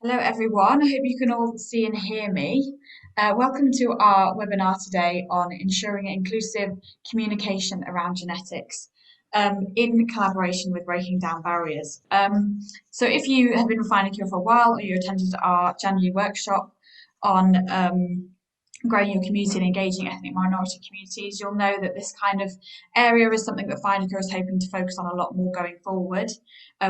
Hello everyone, I hope you can all see and hear me. Welcome to our webinar today on ensuring inclusive communication around genetics in collaboration with breaking down barriers. So if you have been with Findacure for a while or you attended our January workshop on growing your community and engaging ethnic minority communities, you'll know that this kind of area is something that Findacure is hoping to focus on a lot more going forward.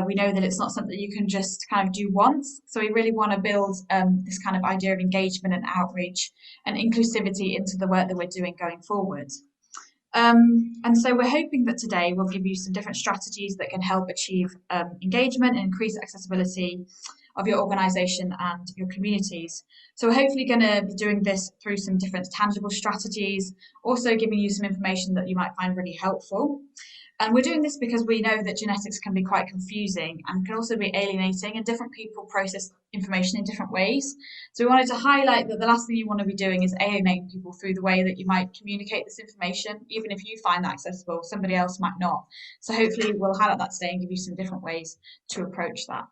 We know that it's not something you can just kind of do once, so we really want to build this kind of idea of engagement and outreach and inclusivity into the work that we're doing going forward. And so we're hoping that today we'll give you some different strategies that can help achieve engagement and increase accessibility of your organisation and your communities. So we're hopefully going to be doing this through some different tangible strategies, also giving you some information that you might find really helpful. And we're doing this because we know that genetics can be quite confusing and can also be alienating, and different people process information in different ways. So we wanted to highlight that the last thing you want to be doing is alienating people through the way that you might communicate this information. Even if you find that accessible, somebody else might not. So hopefully we'll highlight that today and give you some different ways to approach that.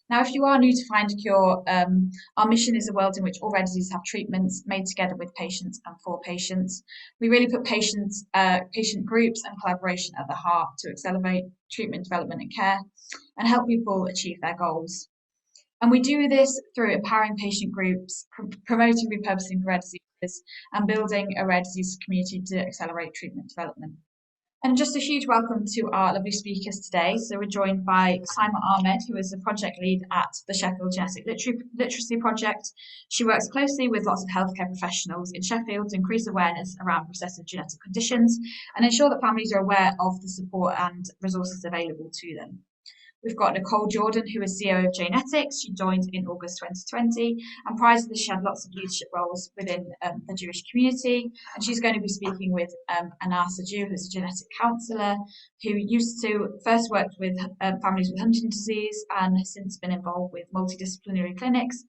Now, if you are new to Findacure, our mission is a world in which all rare diseases have treatments made together with patients and for patients. We really put patients, patient groups and collaboration at the heart to accelerate treatment development and care and help people achieve their goals. And we do this through empowering patient groups, promoting repurposing for rare diseases, and building a rare disease community to accelerate treatment development. And just a huge welcome to our lovely speakers today. So we're joined by Saima Ahmed, who is the project lead at the Sheffield Genetic Literacy Project. She works closely with lots of healthcare professionals in Sheffield to increase awareness around recessive genetic conditions and ensure that families are aware of the support and resources available to them. We've got Nicole Jordan, who is CEO of Jnetics. She joined in August 2020, and prior to this, she had lots of leadership roles within the Jewish community. And she's going to be speaking with Anar Sajou, who's a genetic counsellor, who used to first worked with families with Huntington's disease and has since been involved with multidisciplinary clinics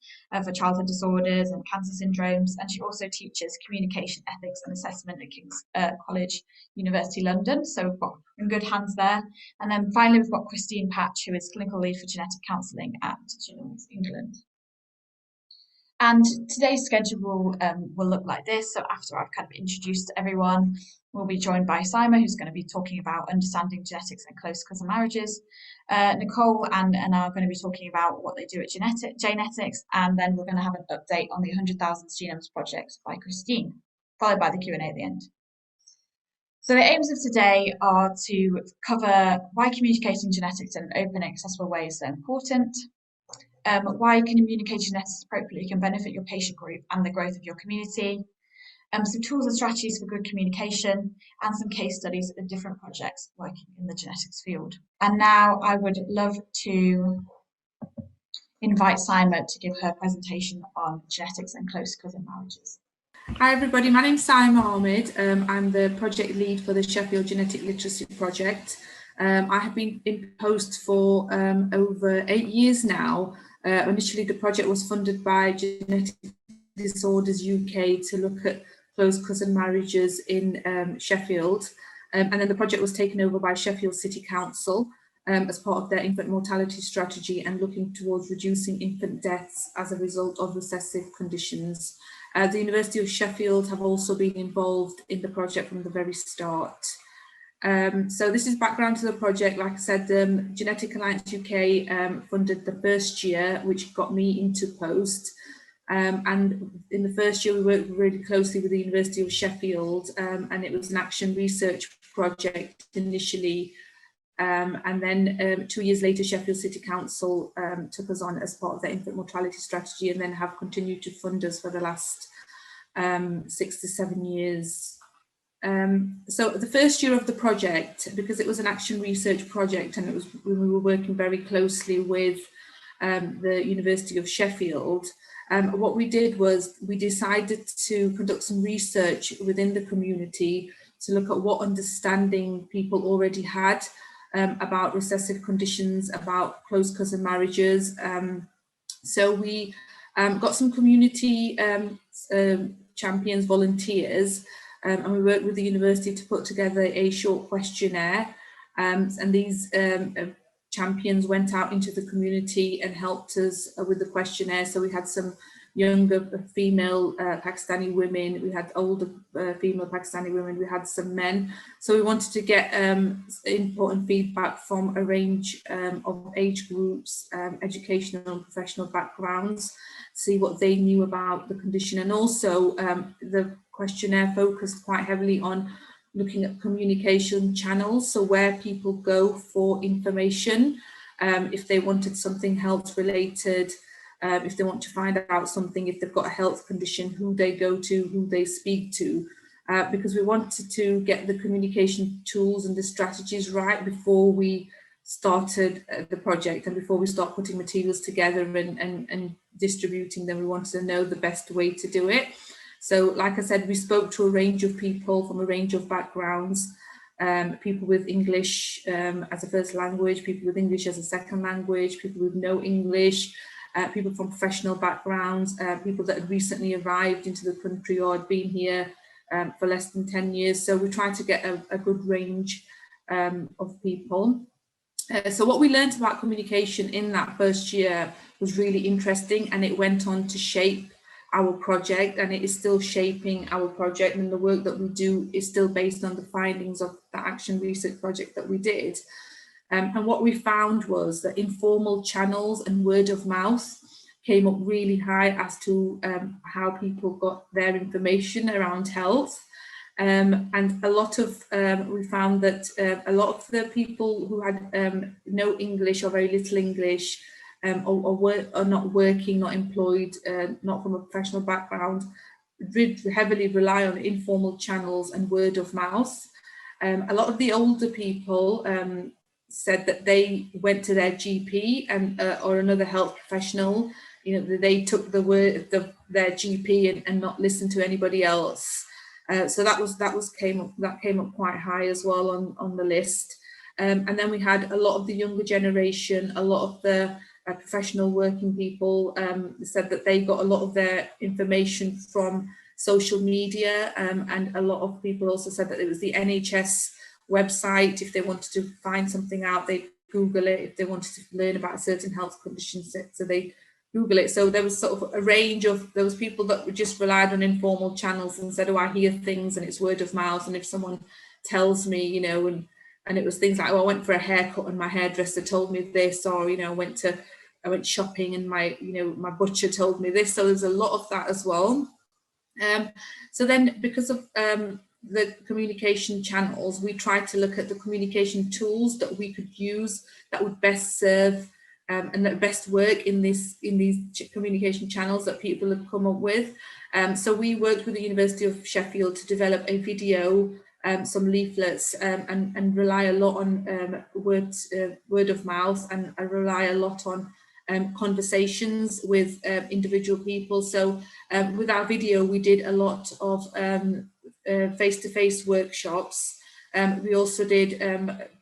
for childhood disorders and cancer syndromes. And she also teaches communication ethics and assessment at King's College, University London. So we've got in good hands there. And then finally, we've got Christine Patch, who is clinical lead for genetic counselling at Jnetics England. And today's schedule will look like this. So after I've kind of introduced everyone, we'll be joined by Saima, who's going to be talking about understanding genetics and close cousin marriages. Nicole and Anna are going to be talking about what they do at Jnetics, and then we're going to have an update on the 100,000 Genomes project by Christine, followed by the Q&A at the end. So the aims of today are to cover why communicating genetics in an open and accessible way is so important, why communicating genetics appropriately can benefit your patient group and the growth of your community, some tools and strategies for good communication, and some case studies of different projects working in the genetics field. And now I would love to invite Saima to give her presentation on genetics and close cousin marriages. Hi everybody, my name's Saima Ahmed. I'm the project lead for the Sheffield Genetic Literacy Project. I have been in post for over 8 years now. Initially the project was funded by Genetic Disorders UK to look at close cousin marriages in Sheffield. And then the project was taken over by Sheffield City Council as part of their infant mortality strategy and looking towards reducing infant deaths as a result of recessive conditions. The University of Sheffield have also been involved in the project from the very start. So this is background to the project. Like I said, Genetic Alliance UK funded the first year, which got me into post. And in the first year, we worked really closely with the University of Sheffield, and it was an action research project initially. And then 2 years later, Sheffield City Council took us on as part of their infant mortality strategy, and then have continued to fund us for the last 6 to 7 years. So the first year of the project, because it was an action research project and we were working very closely with the University of Sheffield, what we did was we decided to conduct some research within the community to look at what understanding people already had about recessive conditions, about close cousin marriages. So we got some community champions, volunteers, and we worked with the university to put together a short questionnaire. And these champions went out into the community and helped us with the questionnaire. So we had some younger female Pakistani women, we had older female Pakistani women, we had some men. So we wanted to get input and feedback from a range of age groups, educational and professional backgrounds, see what they knew about the condition. And also the questionnaire focused quite heavily on looking at communication channels, so where people go for information, if they wanted something health related, if they want to find out something, if they've got a health condition, who they go to, who they speak to, because we wanted to get the communication tools and the strategies right before we started the project and before we start putting materials together and distributing them. We wanted to know the best way to do it. So like I said, we spoke to a range of people from a range of backgrounds, people with English as a first language, people with English as a second language, people with no English, people from professional backgrounds, people that had recently arrived into the country or had been here for less than 10 years. So we tried to get a good range of people. So what we learned about communication in that first year was really interesting, and it went on to shape our project, and it is still shaping our project, and the work that we do is still based on the findings of the action research project that we did. And what we found was that informal channels and word of mouth came up really high as to how people got their information around health. And a lot of, we found that a lot of the people who had no English or very little English, or not working, not employed, not from a professional background, did heavily rely on informal channels and word of mouth. A lot of the older people said that they went to their GP and or another health professional. You know, they took the word their GP and not listened to anybody else. So that came up quite high as well on the list. And then we had a lot of the younger generation, a lot of the professional working people said that they got a lot of their information from social media, and a lot of people also said that it was the NHS website. If they wanted to find something out, they'd Google it. If they wanted to learn about certain health conditions, so they Google it. So there was sort of a range of, there was people that just relied on informal channels and said, oh, I hear things and it's word of mouth, and if someone tells me, you know, and it was things like, oh, I went for a haircut and my hairdresser told me this, or, you know, I went shopping and my butcher told me this. So there's a lot of that as well. So then, because of the communication channels, we tried to look at the communication tools that we could use that would best serve and that best work in these communication channels that people have come up with. So we worked with the University of Sheffield to develop a video, some leaflets, and rely a lot on word of mouth, and I rely a lot on conversations with individual people. So with our video, we did a lot of face-to-face workshops. We also did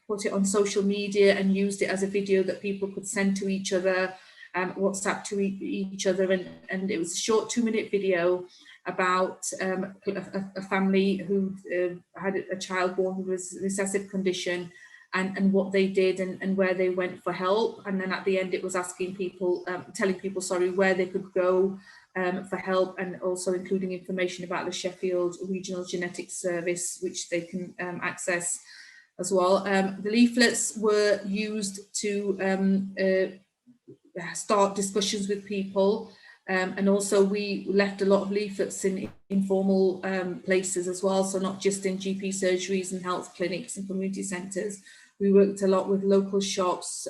put it on social media and used it as a video that people could send to each other, WhatsApp to each other, and it was a short 2-minute video about a family who had a child born with a recessive condition, and what they did and where they went for help. And then at the end, it was asking people, telling people, where they could go for help, and also including information about the Sheffield Regional Genetics Service, which they can access as well. The leaflets were used to start discussions with people, and also we left a lot of leaflets in informal places as well, so not just in GP surgeries and health clinics and community centres. We worked a lot with local shops,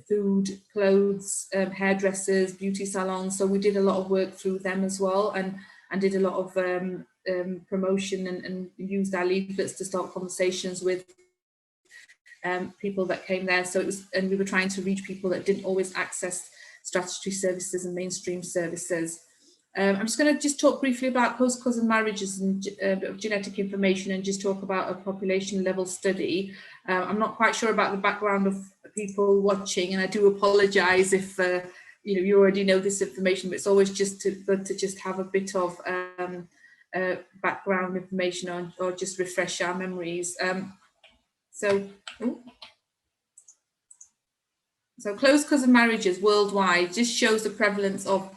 food, clothes, hairdressers, beauty salons. So we did a lot of work through them as well, and did a lot of promotion and used our leaflets to start conversations with people that came there. So it was, and we were trying to reach people that didn't always access statutory services and mainstream services. I'm just going to talk briefly about post-cousin marriages and genetic information, and just talk about a population level study. I'm not quite sure about the background of people watching, and I do apologise if you already know this information, but it's always just good to just have a bit of background information or just refresh our memories. So close cousin marriages worldwide just shows the prevalence of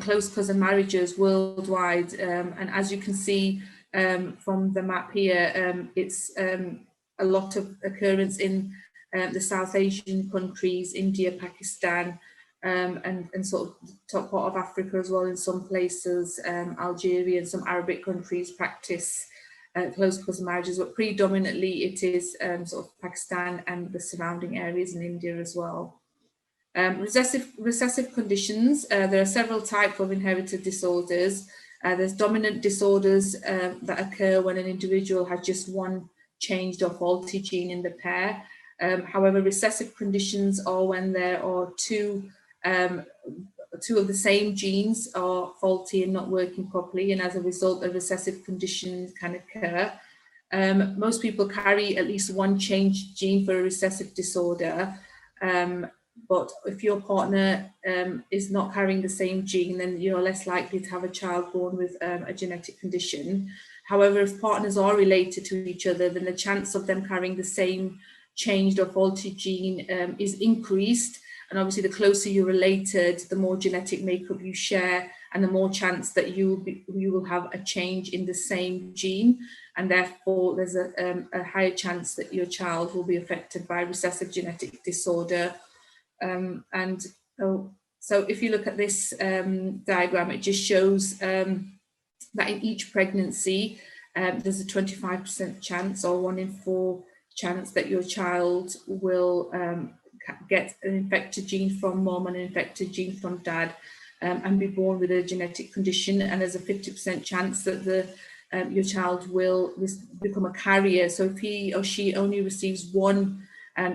close cousin marriages worldwide. And as you can see from the map here, it's a lot of occurrence in the South Asian countries, India, Pakistan, and sort of the top part of Africa as well in some places, Algeria and some Arabic countries practice close cousin marriages, but predominantly it is sort of Pakistan and the surrounding areas in India as well. Recessive conditions, there are several types of inherited disorders. There's dominant disorders that occur when an individual has just one changed or faulty gene in the pair. However, recessive conditions are when there are two of the same genes are faulty and not working properly, and as a result, a recessive condition can occur. Most people carry at least one changed gene for a recessive disorder, but if your partner is not carrying the same gene, then you're less likely to have a child born with a genetic condition. However, if partners are related to each other, then the chance of them carrying the same changed or faulty gene is increased. And obviously, the closer you're related, the more genetic makeup you share, and the more chance that you will have a change in the same gene. And therefore, there's a higher chance that your child will be affected by recessive genetic disorder. So if you look at this diagram, it just shows that in each pregnancy, there's a 25% chance or 1 in 4 chance that your child will get an infected gene from mom and an infected gene from dad, and be born with a genetic condition. And there's a 50% chance that your child will become a carrier. So if he or she only receives one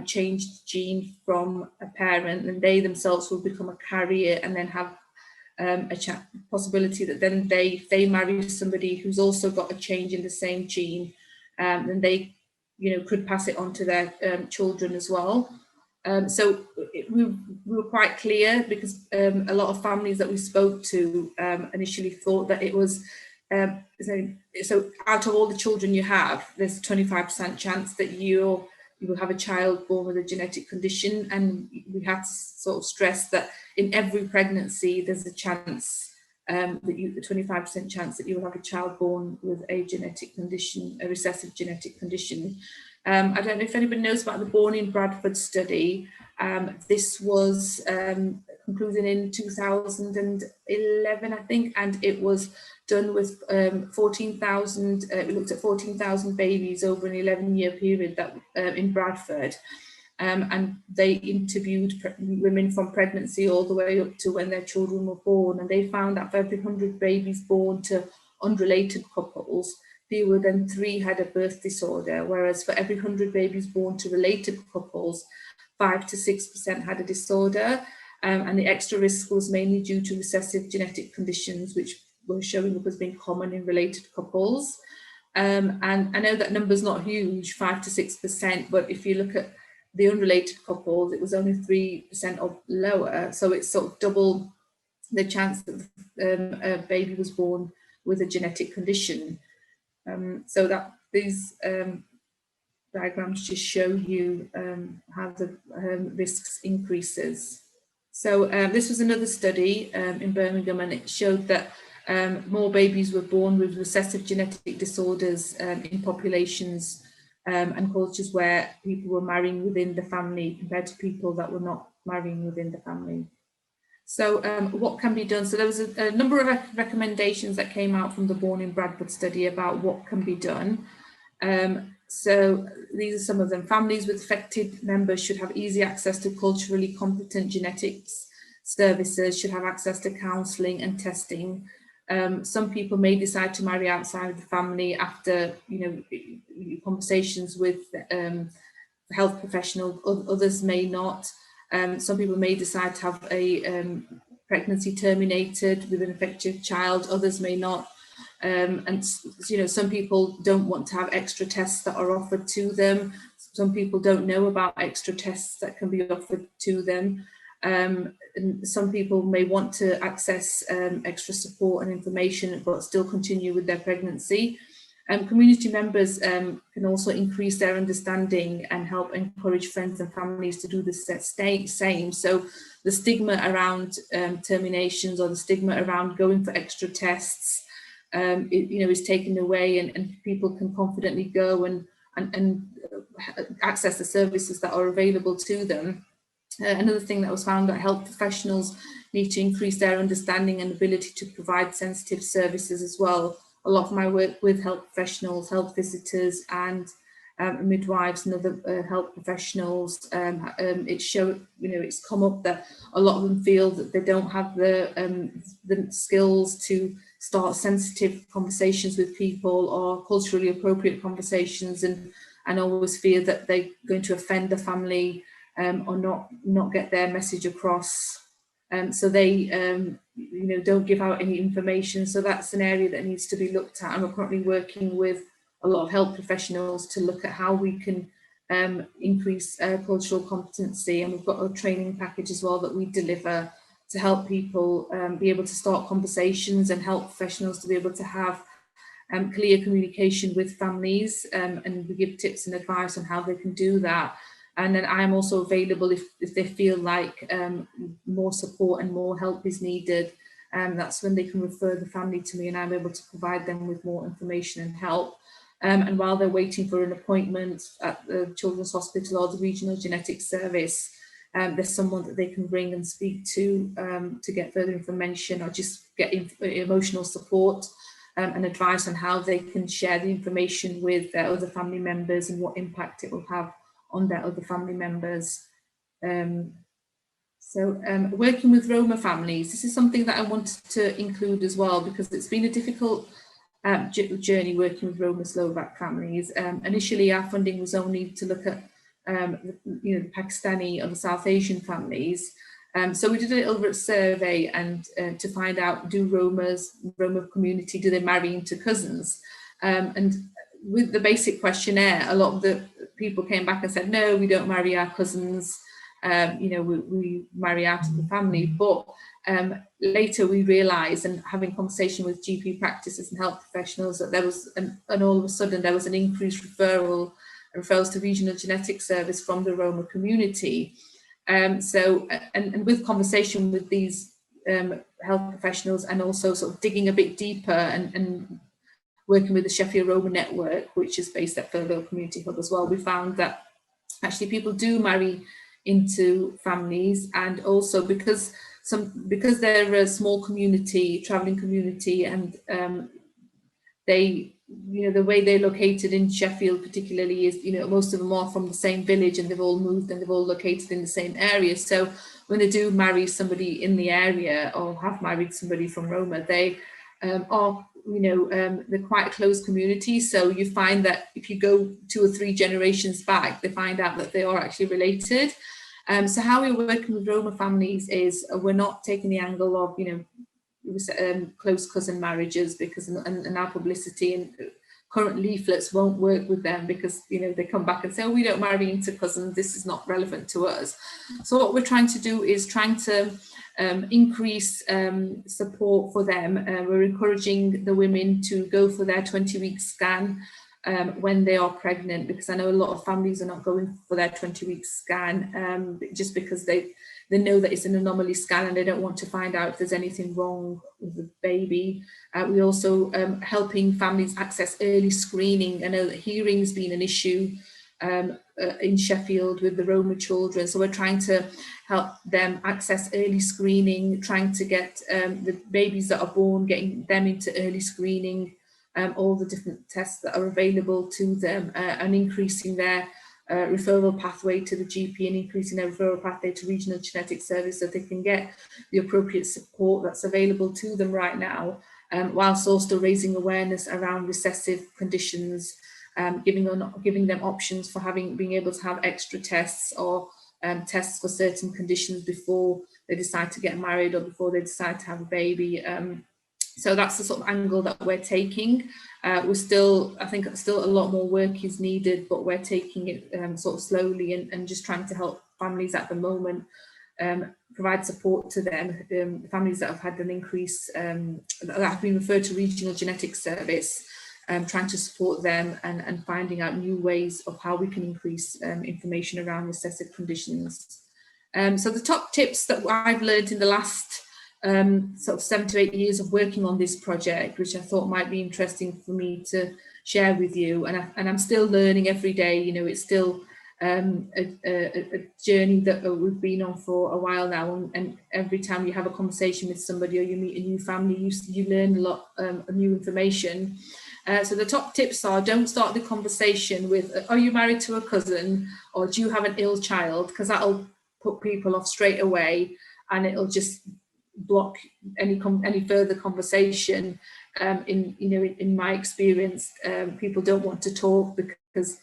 changed gene from a parent, then they themselves will become a carrier and then have a possibility that then if they marry somebody who's also got a change in the same gene, then they could pass it on to their children as well. So we were quite clear, because a lot of families that we spoke to initially thought that it was so out of all the children you have, there's a 25% chance that you will have a child born with a genetic condition. And we had to sort of stress that in every pregnancy there's a chance that the 25% chance that you will have a child born with a genetic condition, a recessive genetic condition. I don't know if anybody knows about the Born in Bradford study. This was concluded in 2011, I think, and it was done with 14,000. We looked at 14,000 babies over an 11-year period that in Bradford, and they interviewed women from pregnancy all the way up to when their children were born, and they found that for every 100 babies born to unrelated couples, fewer than 3 had a birth disorder, whereas for every 100 babies born to related couples, 5 to 6% had a disorder, and the extra risk was mainly due to recessive genetic conditions, which were showing up as being common in related couples. And I know that number's not huge, 5 to 6%, but if you look at the unrelated couples, it was only 3% or lower, so it's sort of double the chance that a baby was born with a genetic condition. So that these diagrams just show you how the risks increases. So this was another study in Birmingham, and it showed that more babies were born with recessive genetic disorders in populations and cultures where people were marrying within the family compared to people that were not marrying within the family. So what can be done? So there was a number of recommendations that came out from the Born in Bradford study about what can be done. So these are some of them. Families with affected members should have easy access to culturally competent genetics services, should have access to counselling and testing. Some people may decide to marry outside of the family after, conversations with health professionals. Others may not. Some people may decide to have a pregnancy terminated with an affected child. Others may not. And some people don't want to have extra tests that are offered to them. Some people don't know about extra tests that can be offered to them. And some people may want to access extra support and information but still continue with their pregnancy. Community members can also increase their understanding and help encourage friends and families to do the same. So the stigma around terminations, or the stigma around going for extra tests, is taken away, and people can confidently go and access the services that are available to them. Another thing that was found, that health professionals need to increase their understanding and ability to provide sensitive services as well. A lot of my work with health professionals, health visitors, and midwives and other health professionals, it's come up that a lot of them feel that they don't have the skills to start sensitive conversations with people, or culturally appropriate conversations, and always fear that they're going to offend the family, or not get their message across. So they don't give out any information. So that's an area that needs to be looked at, and we're currently working with a lot of health professionals to look at how we can increase cultural competency. And we've got a training package as well that we deliver to help people be able to start conversations, and help professionals to be able to have clear communication with families, and we give tips and advice on how they can do that. And then I'm also available if they feel like more support and more help is needed. That's when they can refer the family to me, and I'm able to provide them with more information and help. And while they're waiting for an appointment at the Children's Hospital or the Regional Genetics Service, there's someone that they can ring and speak to get further information, or just get emotional support and advice on how they can share the information with their other family members and what impact it will have on their other family members. Working with Roma families, this is something that I wanted to include as well, because it's been a difficult journey working with Roma Slovak families. Initially, our funding was only to look at the Pakistani or the South Asian families. So we did a little survey and to find out, do Roma community, do they marry into cousins? And with the basic questionnaire, a lot of the people came back and said, no, we don't marry our cousins. We marry out of the family. But later we realised, and having conversation with GP practices and health professionals, that there was, and all of a sudden there was an increased referrals to Regional Genetics Service from the Roma community. And with conversation with these health professionals, and also sort of digging a bit deeper and working with the Sheffield Roma Network, which is based at Findacure Community Hub as well, we found that actually people do marry into families, and also because they're a small community, travelling community, and they, the way they're located in Sheffield particularly is, most of them are from the same village, and they've all moved and they've all located in the same area. So when they do marry somebody in the area, or have married somebody from Roma, they are, they're quite a close community. So you find that if you go 2 or 3 generations back, they find out that they are actually related. So how we're working with Roma families is we're not taking the angle of, close cousin marriages, because and our publicity and current leaflets won't work with them, because they come back and say, oh, we don't marry into cousins, this is not relevant to us. So what we're trying to do is trying to increase support for them. We're encouraging the women to go for their 20-week scan when they are pregnant, because I know a lot of families are not going for their 20-week scan just because they know that it's an anomaly scan, and they don't want to find out if there's anything wrong with the baby. We also helping families access early screening. I know that hearing's been an issue in Sheffield with the Roma children, so we're trying to help them access early screening, trying to get the babies that are born, getting them into early screening, all the different tests that are available to them, and increasing their referral pathway to the GP, and increasing their referral pathway to Regional Genetics Service, so they can get the appropriate support that's available to them right now, whilst also raising awareness around recessive conditions, giving them options for being able to have extra tests, or tests for certain conditions before they decide to get married, or before they decide to have a baby. So that's the sort of angle that we're taking. I think still a lot more work is needed, but we're taking it sort of slowly, and just trying to help families at the moment, provide support to them, families that have had an increase, that have been referred to Regional Genetics Service. trying to support them and finding out new ways of how we can increase information around recessive conditions. So the top tips that I've learned in the last sort of 7 to 8 years of working on this project, which I thought might be interesting for me to share with you, and I'm still learning every day. You know, it's still a journey that we've been on for a while now, and every time you have a conversation with somebody or you meet a new family, you learn a lot of new information. So the top tips are: don't start the conversation with "Are you married to a cousin?" or "Do you have an ill child?" because that'll put people off straight away, and it'll just block any further conversation. In my experience, people don't want to talk because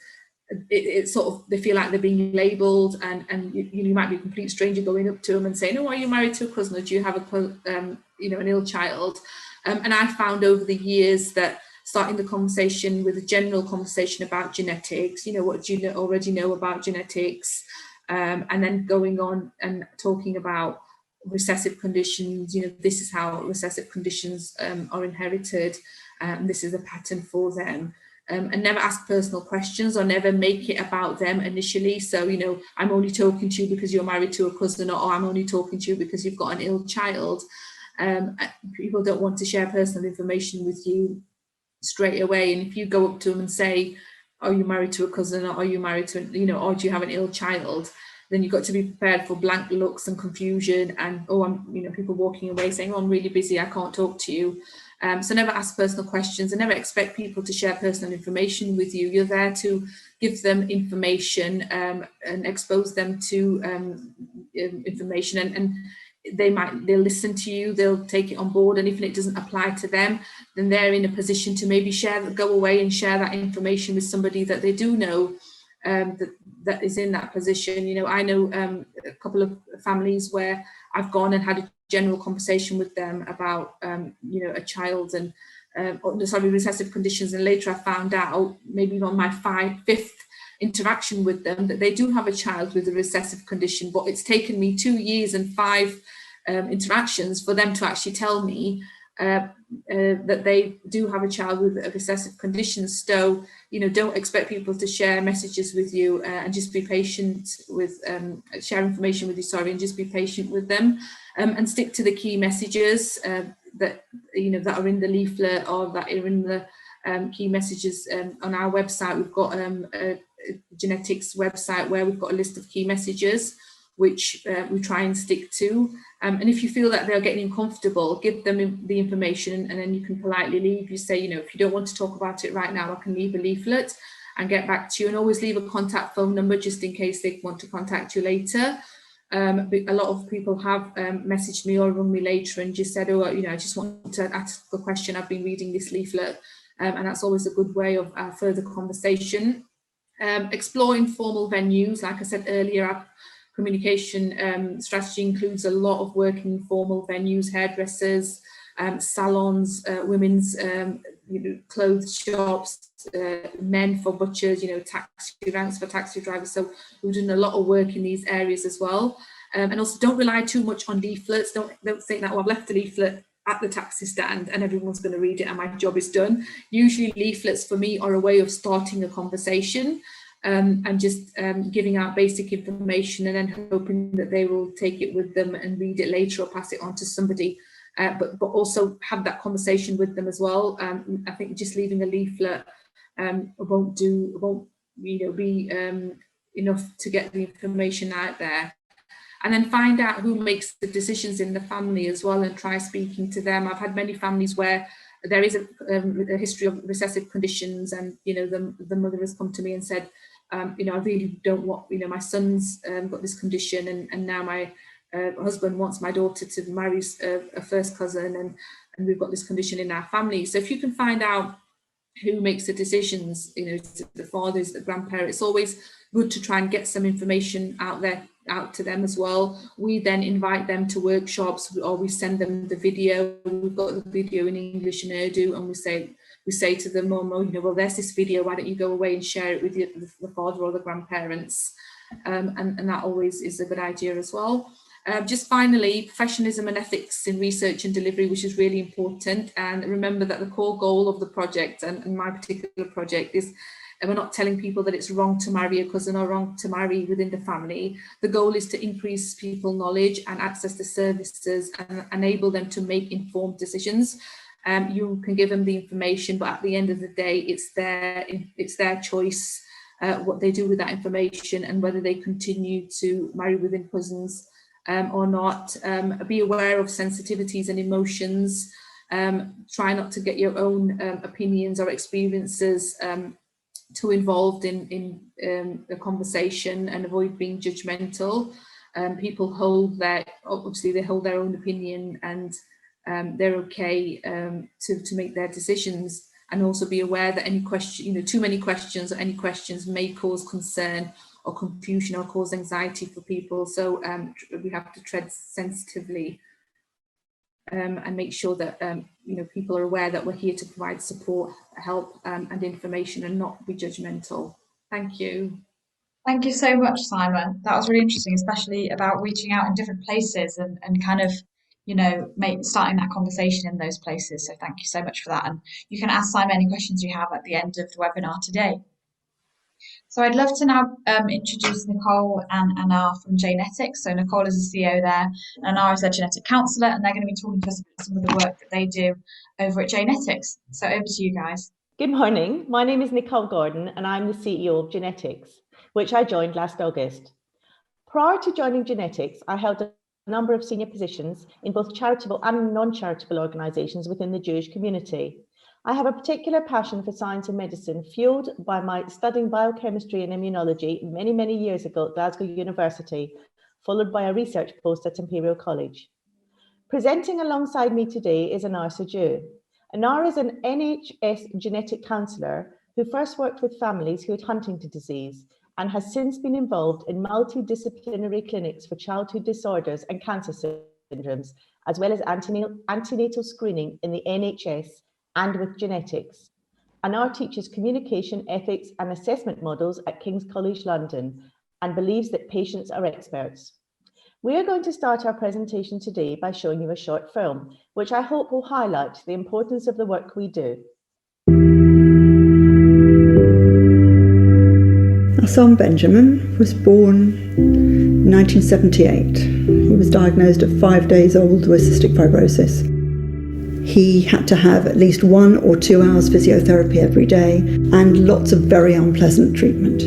it's sort of, they feel like they're being labelled, and you might be a complete stranger going up to them and saying, "Oh, are you married to a cousin, or do you have an ill child?" And I found over the years that starting the conversation with a general conversation about genetics, what do you already know about genetics, and then going on and talking about recessive conditions. This is how recessive conditions are inherited, and this is a pattern for them. And never ask personal questions, or never make it about them initially. So, I'm only talking to you because you're married to a cousin, or I'm only talking to you because you've got an ill child. People don't want to share personal information with you straight away. And if you go up to them and say, "Are you married to a cousin?" or "Are you married to, or do you have an ill child?" then you've got to be prepared for blank looks and confusion, and people walking away saying, "Oh, I'm really busy, I can't talk to you." So never ask personal questions, and never expect people to share personal information with you. You're there to give them information and expose them to information, and they'll listen to you, they'll take it on board, and if it doesn't apply to them, then they're in a position to maybe go away and share that information with somebody that they do know that is in that position. I know a couple of families where I've gone and had a general conversation with them about a child and recessive conditions, and later I found out, maybe on my fifth interaction with them, that they do have a child with a recessive condition, but it's taken me 2 years and 5 interactions for them to actually tell me that they do have a child with a recessive condition. So, don't expect people to share messages with you, and just be patient with, share information with you, and just be patient with them, and stick to the key messages that are in the leaflet, or that are in the key messages on our website. We've got a Jnetics website where we've got a list of key messages, which we try and stick to. And if you feel that they're getting uncomfortable, give them the information, and then you can politely leave. You say, if you don't want to talk about it right now, I can leave a leaflet and get back to you, and always leave a contact phone number just in case they want to contact you later. But a lot of people have messaged me or rung me later and just said, "Oh, I just want to ask a question, I've been reading this leaflet," and that's always a good way of further conversation. Explore informal venues. Like I said earlier, our communication strategy includes a lot of work in informal venues: hairdressers, salons, women's clothes shops, men for butchers, taxi ranks for taxi drivers. So we're doing a lot of work in these areas as well. And also, don't rely too much on leaflets. Don't think that, "Oh, I've left the leaflet at the taxi stand and everyone's going to read it and my job is done." Usually leaflets for me are a way of starting a conversation, and just giving out basic information, and then hoping that they will take it with them and read it later or pass it on to somebody, but also have that conversation with them as well. I think just leaving a leaflet won't be enough to get the information out there. And then find out who makes the decisions in the family as well, and try speaking to them. I've had many families where there is a history of recessive conditions, and the mother has come to me and said, "I really don't want, my son's got this condition, and now my husband wants my daughter to marry a first cousin, and we've got this condition in our family." So if you can find out who makes the decisions, the fathers, the grandparents, it's always good to try and get some information out to them as well. We then invite them to workshops, or we send them the video. We've got the video in English and Urdu, and we say to them, "Well, there's this video, why don't you go away and share it with the father or the grandparents?" And that always is a good idea as well. Just finally, professionalism and ethics in research and delivery, which is really important. And remember that the core goal of the project and my particular project is, and we're not telling people that it's wrong to marry a cousin or wrong to marry within the family. The goal is to increase people knowledge and access to services and enable them to make informed decisions. You can give them the information, but at the end of the day, it's their choice what they do with that information and whether they continue to marry within cousins or not. Be aware of sensitivities and emotions. Try not to get your own opinions or experiences too involved in the conversation, and avoid being judgmental. People hold their own opinion, and they're okay to make their decisions. And also be aware that any question, too many questions or any questions may cause concern or confusion or cause anxiety for people. So we have to tread sensitively and make sure that people are aware that we're here to provide support, help, and information, and not be judgmental. Thank you. Thank you so much, Simon. That was really interesting, especially about reaching out in different places and kind of, starting that conversation in those places. So thank you so much for that. And you can ask Simon any questions you have at the end of the webinar today. So I'd love to now introduce Nicole and Anna from Jnetics. So Nicole is the CEO there, and Anna is their genetic counsellor, and they're going to be talking to us about some of the work that they do over at Jnetics. So over to you guys. Good morning. My name is Nicole Gordon, and I'm the CEO of Jnetics, which I joined last August. Prior to joining Jnetics, I held a number of senior positions in both charitable and non-charitable organisations within the Jewish community. I have a particular passion for science and medicine, fueled by my studying biochemistry and immunology many, many years ago at Glasgow University, followed by a research post at Imperial College. Presenting alongside me today is Anar Sajou. Anar is an NHS genetic counsellor who first worked with families who had Huntington disease and has since been involved in multidisciplinary clinics for childhood disorders and cancer syndromes, as well as antenatal screening in the NHS and with Jnetics. Anar teaches communication, ethics and assessment models at King's College London and believes that patients are experts. We are going to start our presentation today by showing you a short film, which I hope will highlight the importance of the work we do. Our son Benjamin was born in 1978. He was diagnosed at 5 days old with cystic fibrosis. He had to have at least 1 or 2 hours physiotherapy every day and lots of very unpleasant treatment.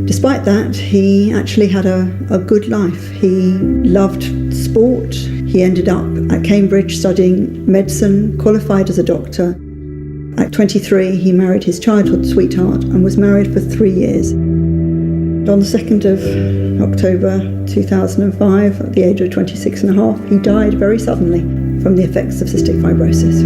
Despite that, he actually had a good life. He loved sport. He ended up at Cambridge studying medicine, qualified as a doctor. At 23, he married his childhood sweetheart and was married for 3 years. On the 2nd of October 2005, at the age of 26 and a half, he died very suddenly from the effects of cystic fibrosis.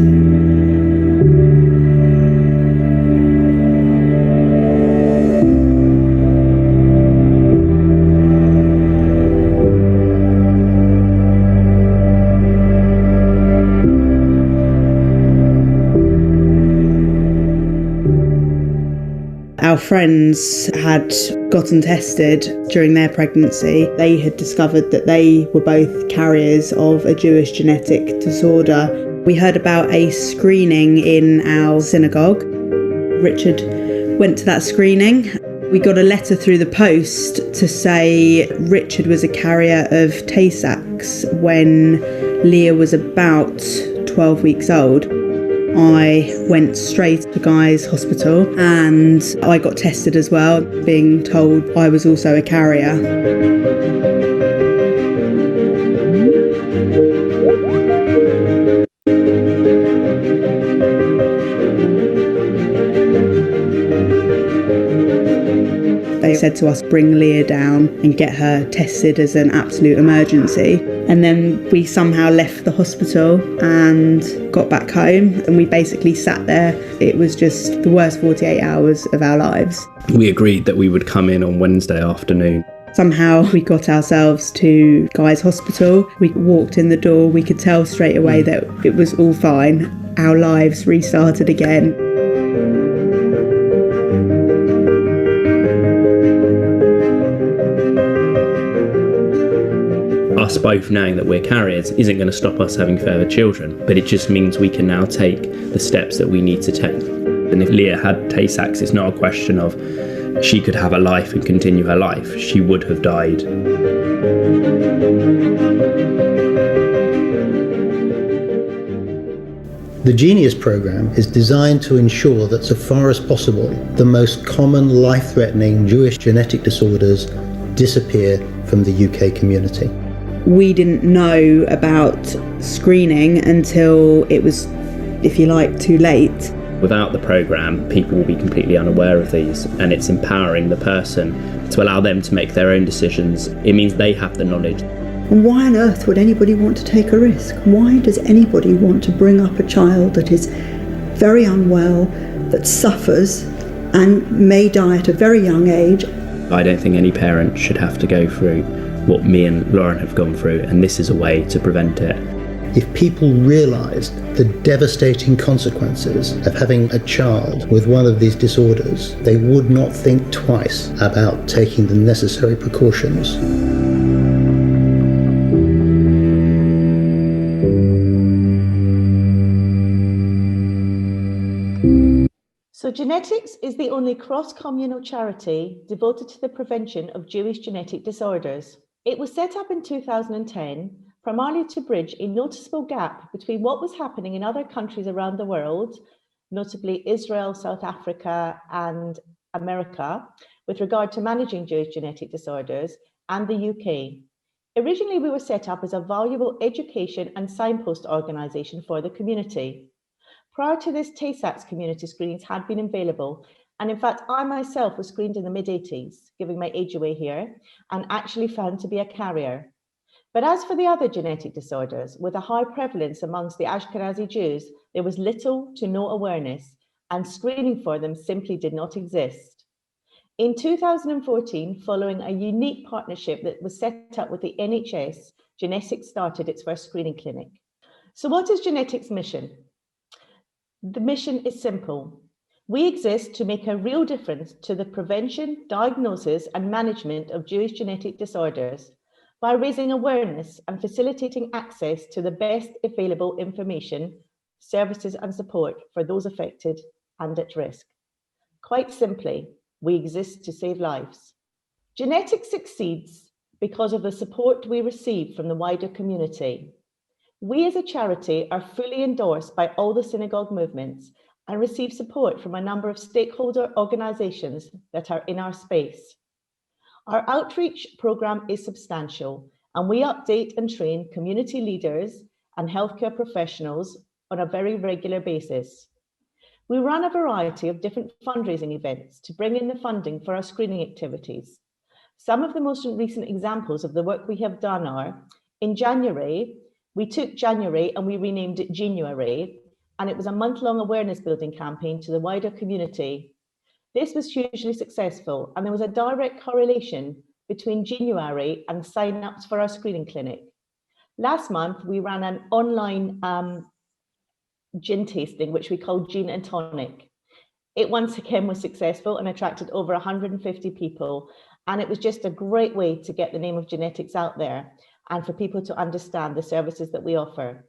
Our friends had gotten tested during their pregnancy. They had discovered that they were both carriers of a Jewish genetic disorder. We heard about a screening in our synagogue. Richard went to that screening. We got a letter through the post to say Richard was a carrier of Tay-Sachs when Leah was about 12 weeks old. I went straight to Guy's Hospital and I got tested as well, being told I was also a carrier. They said to us, bring Leah down and get her tested as an absolute emergency. And then we somehow left the hospital and got back home, and we basically sat there. It was just the worst 48 hours of our lives. We agreed that we would come in on Wednesday afternoon. Somehow we got ourselves to Guy's Hospital. We walked in the door, we could tell straight away that it was all fine. Our lives restarted again. Us both knowing that we're carriers isn't going to stop us having further children, but it just means we can now take the steps that we need to take. And if Leah had Tay-Sachs, it's not a question of she could have a life and continue her life. She would have died. The Genius programme is designed to ensure that, so far as possible, the most common life-threatening Jewish genetic disorders disappear from the UK community. We didn't know about screening until it was, if you like, too late. Without the programme, people will be completely unaware of these, and it's empowering the person to allow them to make their own decisions. It means they have the knowledge. And why on earth would anybody want to take a risk? Why does anybody want to bring up a child that is very unwell, that suffers and may die at a very young age? I don't think any parent should have to go through what me and Lauren have gone through, and this is a way to prevent it. If people realised the devastating consequences of having a child with one of these disorders, they would not think twice about taking the necessary precautions. So Jnetics is the only cross-communal charity devoted to the prevention of Jewish genetic disorders. It was set up in 2010 primarily to bridge a noticeable gap between what was happening in other countries around the world, notably Israel, South Africa and America, with regard to managing Jewish genetic disorders, and the UK. Originally, we were set up as a valuable education and signpost organisation for the community. Prior to this, Tay-Sachs community screenings had been available, and in fact, I myself was screened in the mid-80s, giving my age away here, and actually found to be a carrier. But as for the other genetic disorders, with a high prevalence amongst the Ashkenazi Jews, there was little to no awareness, and screening for them simply did not exist. In 2014, following a unique partnership that was set up with the NHS, Jnetics started its first screening clinic. So what is Jnetics' mission? The mission is simple. We exist to make a real difference to the prevention, diagnosis, and management of Jewish genetic disorders by raising awareness and facilitating access to the best available information, services, and support for those affected and at risk. Quite simply, we exist to save lives. Jnetics succeeds because of the support we receive from the wider community. We as a charity are fully endorsed by all the synagogue movements and receive support from a number of stakeholder organisations that are in our space. Our outreach programme is substantial, and we update and train community leaders and healthcare professionals on a very regular basis. We run a variety of different fundraising events to bring in the funding for our screening activities. Some of the most recent examples of the work we have done are, in January, we took January and we renamed it Genuary, and it was a month-long awareness building campaign to the wider community. This was hugely successful, and there was a direct correlation between January and sign-ups for our screening clinic. Last month, we ran an online gin tasting, which we called Gin and Tonic. It once again was successful and attracted over 150 people, and it was just a great way to get the name of Jnetics out there and for people to understand the services that we offer.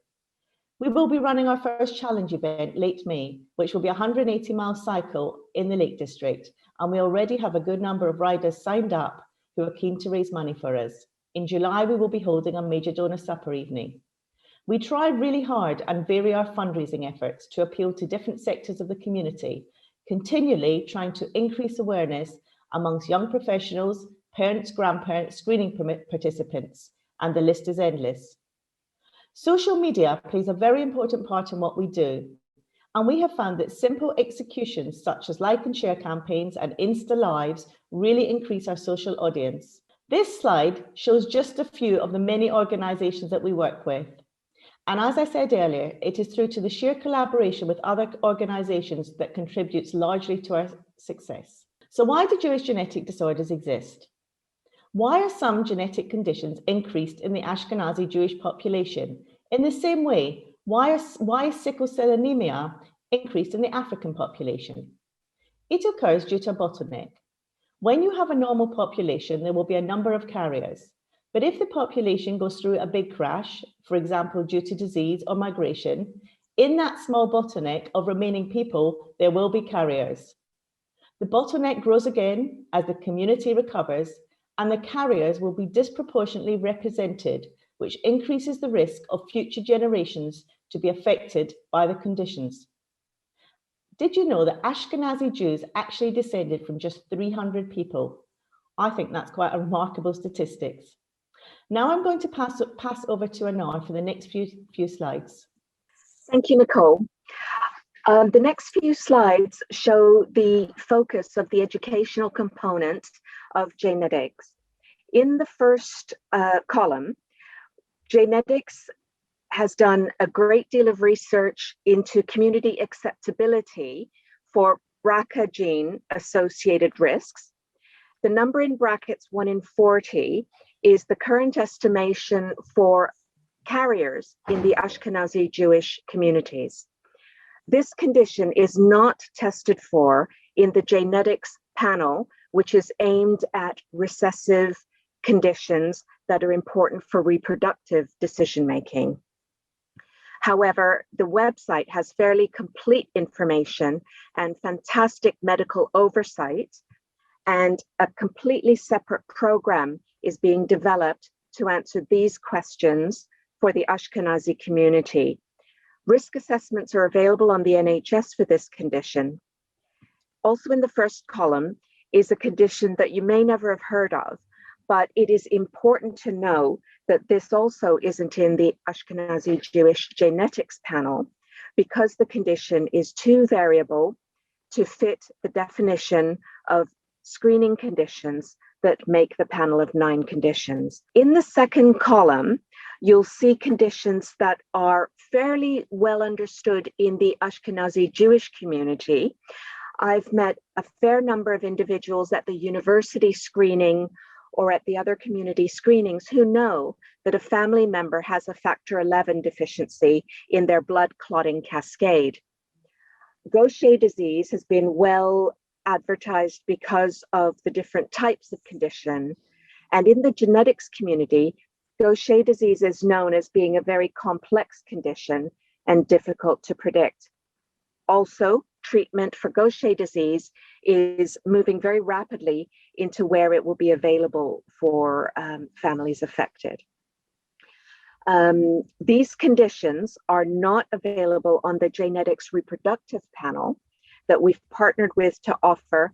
We will be running our first challenge event late May, which will be a 180-mile cycle in the Lake District, and we already have a good number of riders signed up who are keen to raise money for us. In July, we will be holding a major donor supper evening. We try really hard and vary our fundraising efforts to appeal to different sectors of the community, continually trying to increase awareness amongst young professionals, parents, grandparents, screening participants, and the list is endless. Social media plays a very important part in what we do, and we have found that simple executions such as like and share campaigns and Insta Lives really increase our social audience. This slide shows just a few of the many organisations that we work with. And as I said earlier, it is through to the sheer collaboration with other organisations that contributes largely to our success. So why do Jewish genetic disorders exist? Why are some genetic conditions increased in the Ashkenazi Jewish population? In the same way, why is sickle cell anemia increased in the African population? It occurs due to a bottleneck. When you have a normal population, there will be a number of carriers. But if the population goes through a big crash, for example, due to disease or migration, in that small bottleneck of remaining people, there will be carriers. The bottleneck grows again as the community recovers, and the carriers will be disproportionately represented, which increases the risk of future generations to be affected by the conditions. Did you know that Ashkenazi Jews actually descended from just 300 people? I think that's quite a remarkable statistics. Now I'm going to pass over to Anar for the next few slides. Thank you, Nicole. The next few slides show the focus of the educational component of Jnetics. In the first column, Jnetics has done a great deal of research into community acceptability for BRCA gene-associated risks. The number in brackets 1 in 40 is the current estimation for carriers in the Ashkenazi Jewish communities. This condition is not tested for in the Jnetics panel, which is aimed at recessive conditions that are important for reproductive decision-making. However, the website has fairly complete information and fantastic medical oversight, and a completely separate program is being developed to answer these questions for the Ashkenazi community. Risk assessments are available on the NHS for this condition. Also in the first column is a condition that you may never have heard of, but it is important to know that this also isn't in the Ashkenazi Jewish Jnetics panel because the condition is too variable to fit the definition of screening conditions that make the panel of 9 conditions. In the second column, you'll see conditions that are fairly well understood in the Ashkenazi Jewish community. I've met a fair number of individuals at the university screening or at the other community screenings who know that a family member has a factor 11 deficiency in their blood clotting cascade. Gaucher disease has been well advertised because of the different types of condition. And in the genetics community, Gaucher disease is known as being a very complex condition and difficult to predict. Also, treatment for Gaucher disease is moving very rapidly into where it will be available for families affected. These conditions are not available on the Jnetics reproductive panel that we've partnered with to offer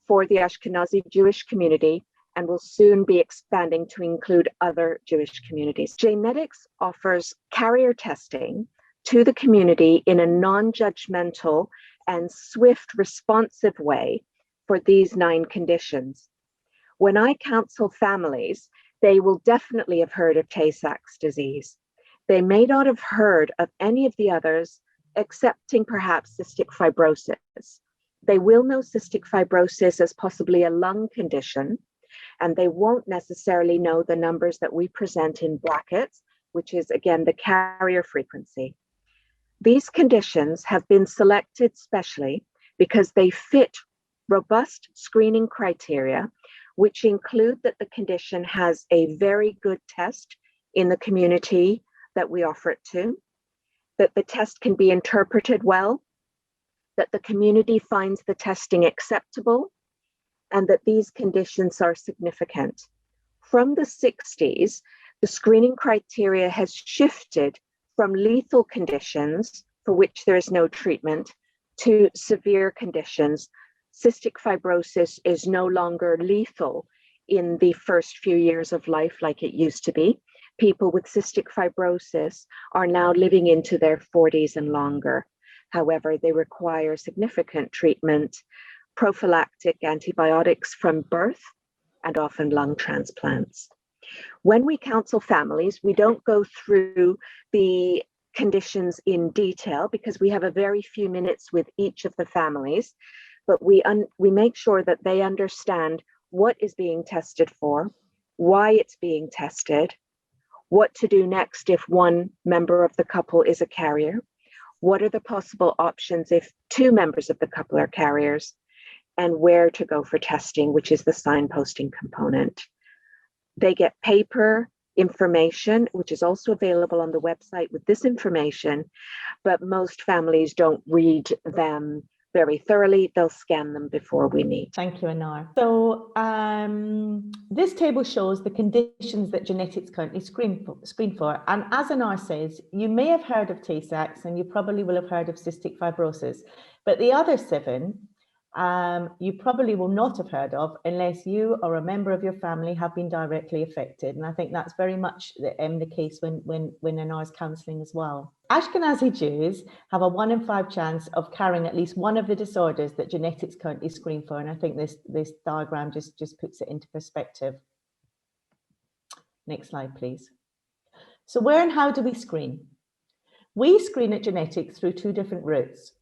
for the Ashkenazi Jewish community and will soon be expanding to include other Jewish communities. Jnetics offers carrier testing to the community in a non-judgmental and swift responsive way for these 9 conditions. When I counsel families, they will definitely have heard of Tay-Sachs disease. They may not have heard of any of the others, excepting perhaps cystic fibrosis. They will know cystic fibrosis as possibly a lung condition, and they won't necessarily know the numbers that we present in brackets, which is again the carrier frequency. These conditions have been selected specially because they fit robust screening criteria, which include that the condition has a very good test in the community that we offer it to, that the test can be interpreted well, that the community finds the testing acceptable, and that these conditions are significant. From the 60s, the screening criteria has shifted from lethal conditions for which there is no treatment to severe conditions. Cystic fibrosis is no longer lethal in the first few years of life like it used to be. People with cystic fibrosis are now living into their 40s and longer. However, they require significant treatment, prophylactic antibiotics from birth, and often lung transplants. When we counsel families, we don't go through the conditions in detail because we have a very few minutes with each of the families, but we make sure that they understand what is being tested for, why it's being tested, what to do next if one member of the couple is a carrier, what are the possible options if 2 members of the couple are carriers, and where to go for testing, which is the signposting component. They get paper information, which is also available on the website with this information, but most families don't read them very thoroughly. They'll scan them before we meet. Thank you, Anar. So this table shows the conditions that Jnetics currently screen for. And as Anar says, you may have heard of Tay-Sachs and you probably will have heard of cystic fibrosis, but the other 7 you probably will not have heard of unless you or a member of your family have been directly affected. And I think that's very much the case when Anar's counselling as well. Ashkenazi Jews have a 1 in 5 chance of carrying at least one of the disorders that Jnetics currently screen for. And I think this diagram just puts it into perspective. Next slide, please. So where and how do we screen? We screen at Jnetics through 2 different routes.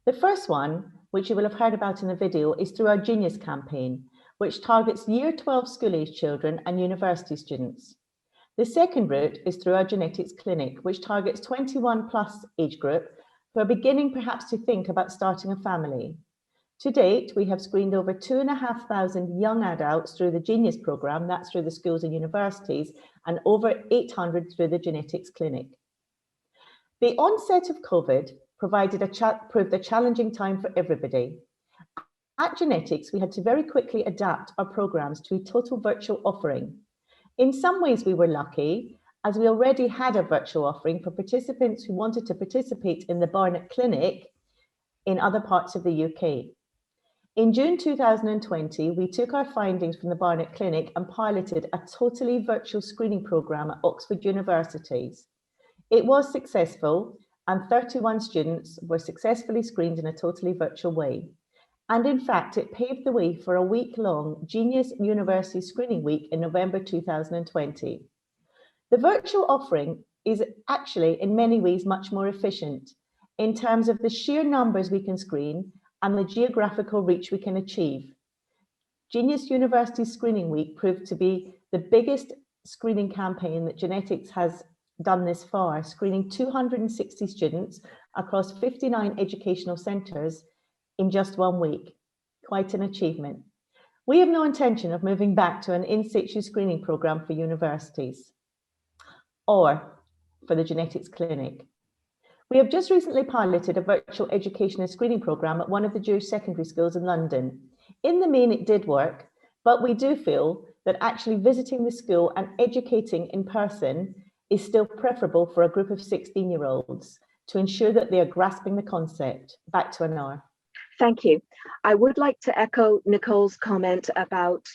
The first one, which you will have heard about in the video, is through our Genius campaign, which targets Year 12 school-age children and university students. The second route is through our Jnetics clinic, which targets 21 plus age group who are beginning perhaps to think about starting a family. To date, we have screened over 2,500 young adults through the Genius program, that's through the schools and universities, and over 800 through the Jnetics clinic. The onset of COVID proved a challenging time for everybody. At Jnetics, we had to very quickly adapt our programs to a total virtual offering. In some ways, we were lucky, as we already had a virtual offering for participants who wanted to participate in the Barnet Clinic in other parts of the UK. In June 2020, we took our findings from the Barnet Clinic and piloted a totally virtual screening program at Oxford Universities. It was successful, and 31 students were successfully screened in a totally virtual way. And in fact, it paved the way for a week-long Genius University Screening Week in November 2020. The virtual offering is actually in many ways much more efficient in terms of the sheer numbers we can screen and the geographical reach we can achieve. Genius University Screening Week proved to be the biggest screening campaign that Jnetics has done this far, screening 260 students across 59 educational centres in just 1 week. Quite an achievement. We have no intention of moving back to an in-situ screening programme for universities or for the Jnetics clinic. We have just recently piloted a virtual education and screening programme at one of the Jewish secondary schools in London. In the main, it did work, but we do feel that actually visiting the school and educating in person is still preferable for a group of 16-year-olds to ensure that they are grasping the concept. Back to Anar. Thank you. I would like to echo Nicole's comment about,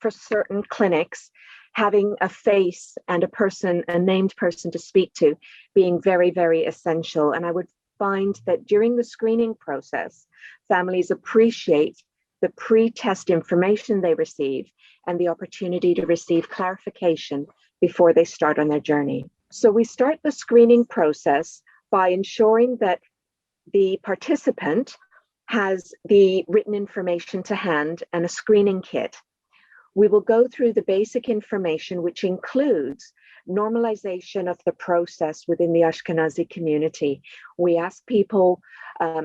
for certain clinics, having a face and a person, a named person to speak to, being very, very essential. And I would find that during the screening process, families appreciate the pre-test information they receive and the opportunity to receive clarification before they start on their journey. So we start the screening process by ensuring that the participant has the written information to hand and a screening kit. We will go through the basic information, which includes normalization of the process within the Ashkenazi community. We ask people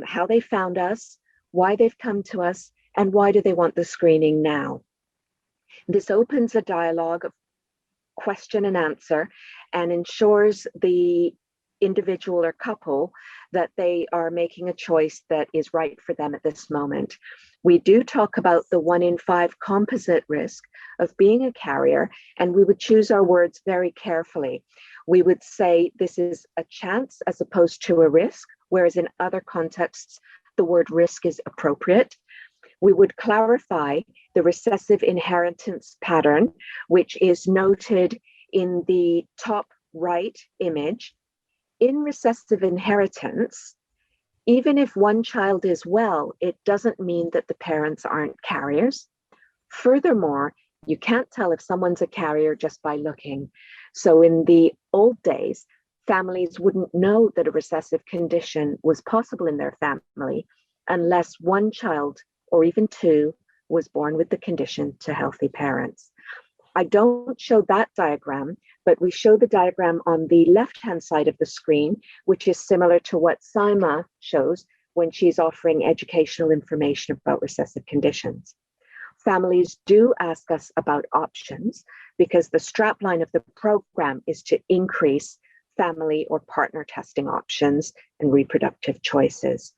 how they found us, why they've come to us, and why do they want the screening now. This opens a dialogue of question and answer and ensures the individual or couple that they are making a choice that is right for them at this moment. We do talk about the 1 in 5 composite risk of being a carrier, and we would choose our words very carefully. We would say this is a chance as opposed to a risk, whereas in other contexts, the word risk is appropriate. We would clarify the recessive inheritance pattern, which is noted in the top right image. In recessive inheritance, even if one child is well, it doesn't mean that the parents aren't carriers. Furthermore, you can't tell if someone's a carrier just by looking. So in the old days, families wouldn't know that a recessive condition was possible in their family unless one child or even 2 was born with the condition to healthy parents. I don't show that diagram, but we show the diagram on the left-hand side of the screen, which is similar to what Saima shows when she's offering educational information about recessive conditions. Families do ask us about options. because the strapline of the program is to increase family or partner testing options and reproductive choices.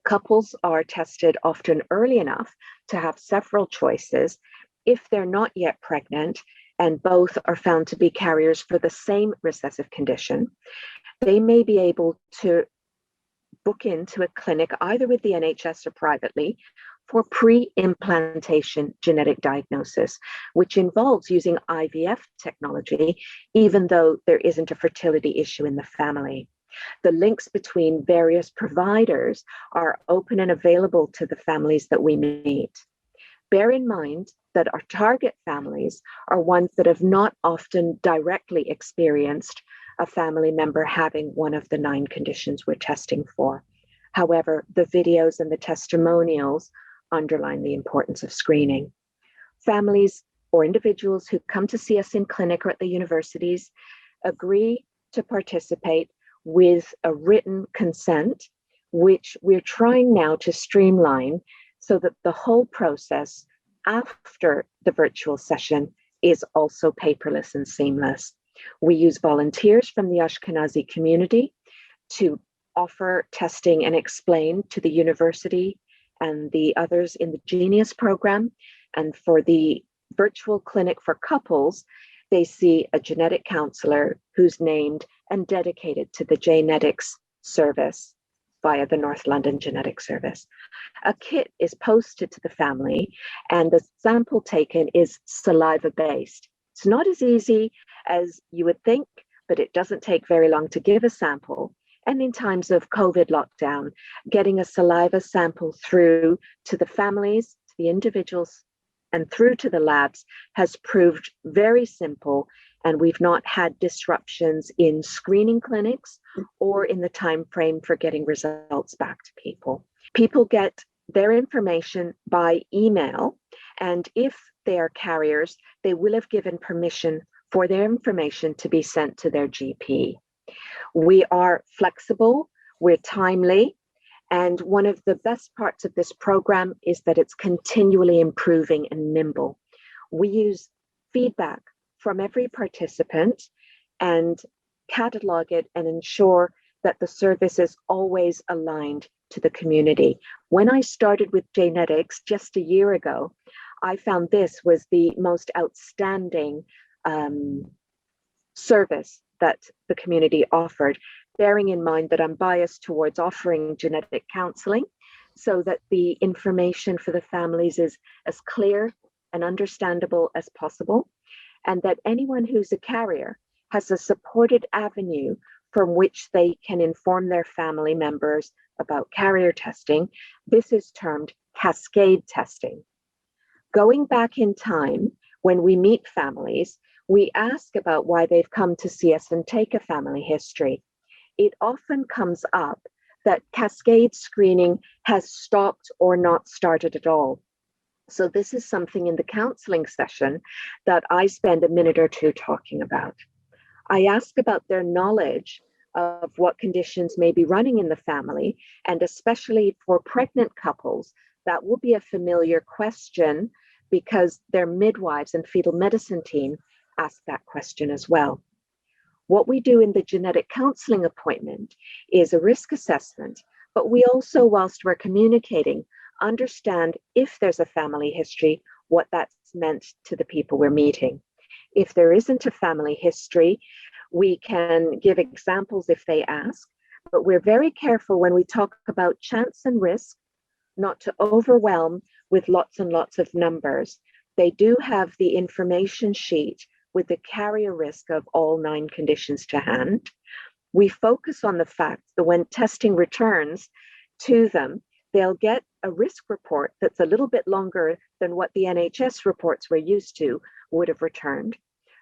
Couples are tested often early enough to have several choices. If they're not yet pregnant and both are found to be carriers for the same recessive condition, they may be able to book into a clinic either with the NHS or privately for pre-implantation genetic diagnosis, which involves using IVF technology, even though there isn't a fertility issue in the family. The links between various providers are open and available to the families that we meet. Bear in mind that our target families are ones that have not often directly experienced a family member having one of the 9 conditions we're testing for. However, the videos and the testimonials underline the importance of screening. Families or individuals who come to see us in clinic or at the universities agree to participate with a written consent, which we're trying now to streamline so that the whole process after the virtual session is also paperless and seamless. We use volunteers from the Ashkenazi community to offer testing and explain to the university and the others in the Genius program. And for the virtual clinic for couples, they see a genetic counselor who's named and dedicated to the Jnetics service via the North London Genetic Service. A kit is posted to the family and the sample taken is saliva-based. It's not as easy as you would think, but it doesn't take very long to give a sample. And in times of COVID lockdown, getting a saliva sample through to the families, to the individuals, and through to the labs has proved very simple, and we've not had disruptions in screening clinics or in the time frame for getting results back to people. People get their information by email, and if they are carriers, they will have given permission for their information to be sent to their GP. We are flexible, we're timely, and one of the best parts of this program is that it's continually improving and nimble. We use feedback from every participant and catalog it and ensure that the service is always aligned to the community. When I started with Jnetics just a year ago, I found this was the most outstanding service that the community offered, bearing in mind that I'm biased towards offering genetic counselling so that the information for the families is as clear and understandable as possible, and that anyone who's a carrier has a supported avenue from which they can inform their family members about carrier testing. This is termed cascade testing. Going back in time, when we meet families, we ask about why they've come to see us and take a family history. It often comes up that cascade screening has stopped or not started at all. So this is something in the counselling session that I spend a minute or two talking about. I ask about their knowledge of what conditions may be running in the family, and especially for pregnant couples, that will be a familiar question because their midwives and fetal medicine team ask that question as well. What we do in the genetic counselling appointment is a risk assessment, but we also, whilst we're communicating, understand if there's a family history, what that's meant to the people we're meeting. If there isn't a family history, we can give examples if they ask, but we're very careful when we talk about chance and risk, not to overwhelm with lots and lots of numbers. They do have the information sheet with the carrier risk of all 9 conditions to hand. We focus on the fact that when testing returns to them, they'll get a risk report that's a little bit longer than what the NHS reports we're used to would have returned,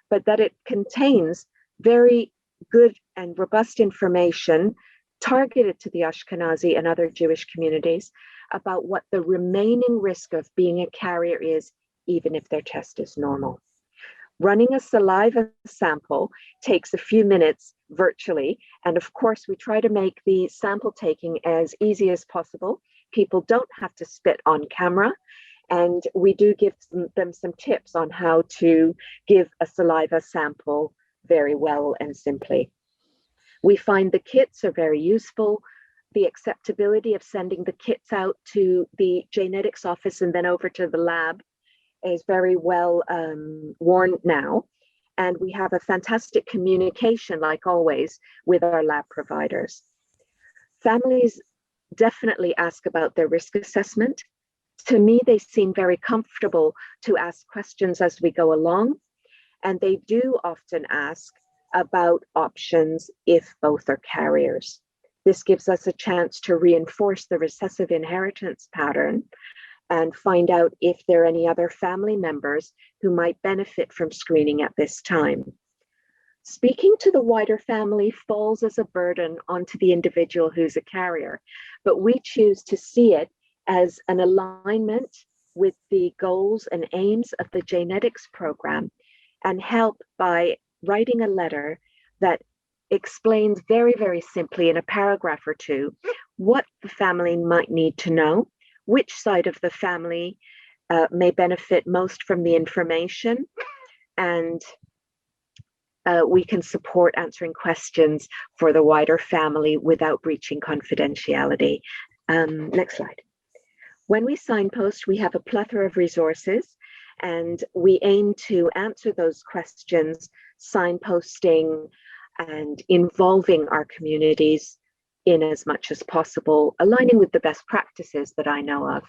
but that it contains very good and robust information targeted to the Ashkenazi and other Jewish communities about what the remaining risk of being a carrier is, even if their test is normal. Running a saliva sample takes a few minutes virtually, and of course we try to make the sample taking as easy as possible. People don't have to spit on camera, And we do give them some tips on how to give a saliva sample very well and simply. We find the kits are very useful. The acceptability of sending the kits out to the Jnetics office and then over to the lab is very well worn now. And we have a fantastic communication, like always, with our lab providers. Families definitely ask about their risk assessment. To me, they seem very comfortable to ask questions as we go along. And they do often ask about options if both are carriers. This gives us a chance to reinforce the recessive inheritance pattern and find out if there are any other family members who might benefit from screening at this time. Speaking to the wider family falls as a burden onto the individual who's a carrier, but we choose to see it as an alignment with the goals and aims of the Jnetics program and help by writing a letter that explains very, very simply in a paragraph or two what the family might need to know, which side of the family may benefit most from the information, and we can support answering questions for the wider family without breaching confidentiality. Next slide. When we signpost, we have a plethora of resources, and we aim to answer those questions, signposting and involving our communities in as much as possible, aligning with the best practices that I know of.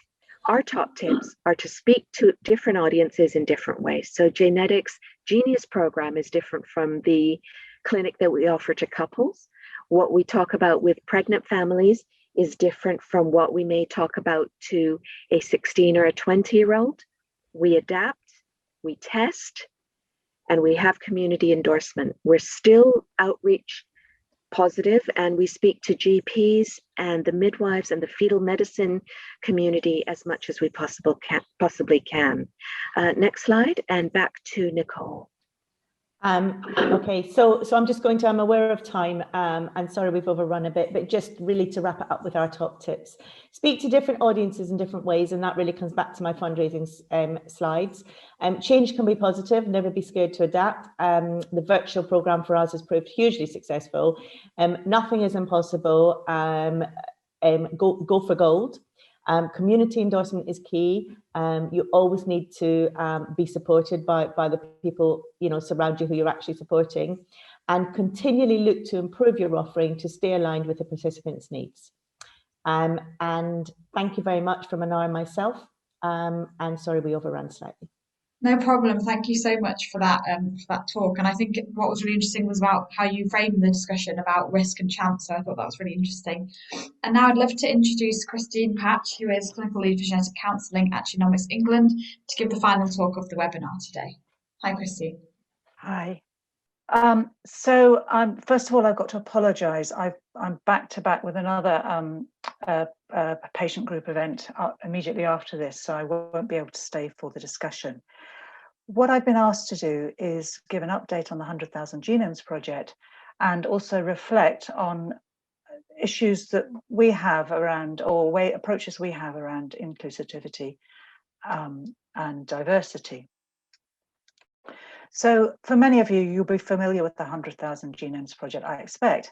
Our top tips are to speak to different audiences in different ways. So Jnetics Genius program is different from the clinic that we offer to couples. What we talk about with pregnant families is different from what we may talk about to a 16 or a 20-year-old. We adapt, we test, and we have community endorsement. We're still outreach positive, and we speak to GPs and the midwives and the fetal medicine community as much as we possibly can. Next slide, and back to Nicole. Okay, so I'm just going to, I'm aware of time, and sorry we've overrun a bit, but just really to wrap it up with our top tips. Speak to different audiences in different ways, and that really comes back to my fundraising slides. Change can be positive, never be scared to adapt. The virtual programme for us has proved hugely successful. Nothing is impossible. Go for gold. Community endorsement is key. You always need to be supported by the people, surround you who you're actually supporting, and continually look to improve your offering to stay aligned with the participants' needs. And thank you very much from Anara and myself. And sorry we overran slightly. No problem. Thank you so much for that talk. And I think what was really interesting was about how you framed the discussion about risk and chance. So I thought that was really interesting. And now I'd love to introduce Christine Patch, who is Clinical Lead for Genetic Counselling at Genomics England, to give the final talk of the webinar today. Hi, Christine. Hi. So first of all, I've got to apologise. I'm back to back with another patient group event immediately after this, so I won't be able to stay for the discussion. What I've been asked to do is give an update on the 100,000 Genomes project and also reflect on issues that we have around, or approaches we have around inclusivity and diversity. So for many of you, you'll be familiar with the 100,000 Genomes project, I expect.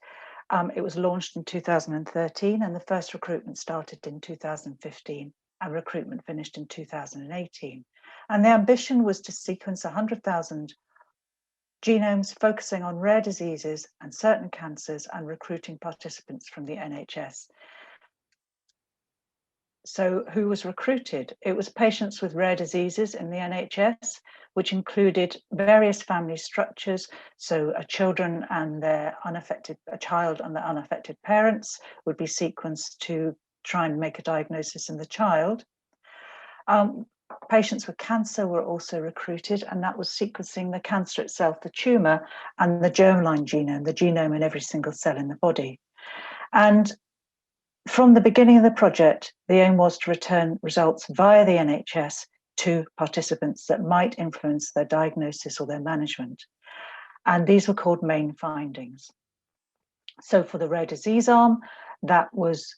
It was launched in 2013 and the first recruitment started in 2015 and recruitment finished in 2018. And the ambition was to sequence 100,000 genomes focusing on rare diseases and certain cancers and recruiting participants from the NHS. So who was recruited? It was patients with rare diseases in the NHS, which included various family structures. So a child and their unaffected parents would be sequenced to try and make a diagnosis in the child. Patients with cancer were also recruited, and that was sequencing the cancer itself, the tumour, and the germline genome, the genome in every single cell in the body. And from the beginning of the project, the aim was to return results via the NHS to participants that might influence their diagnosis or their management. And these were called main findings. So for the rare disease arm, that was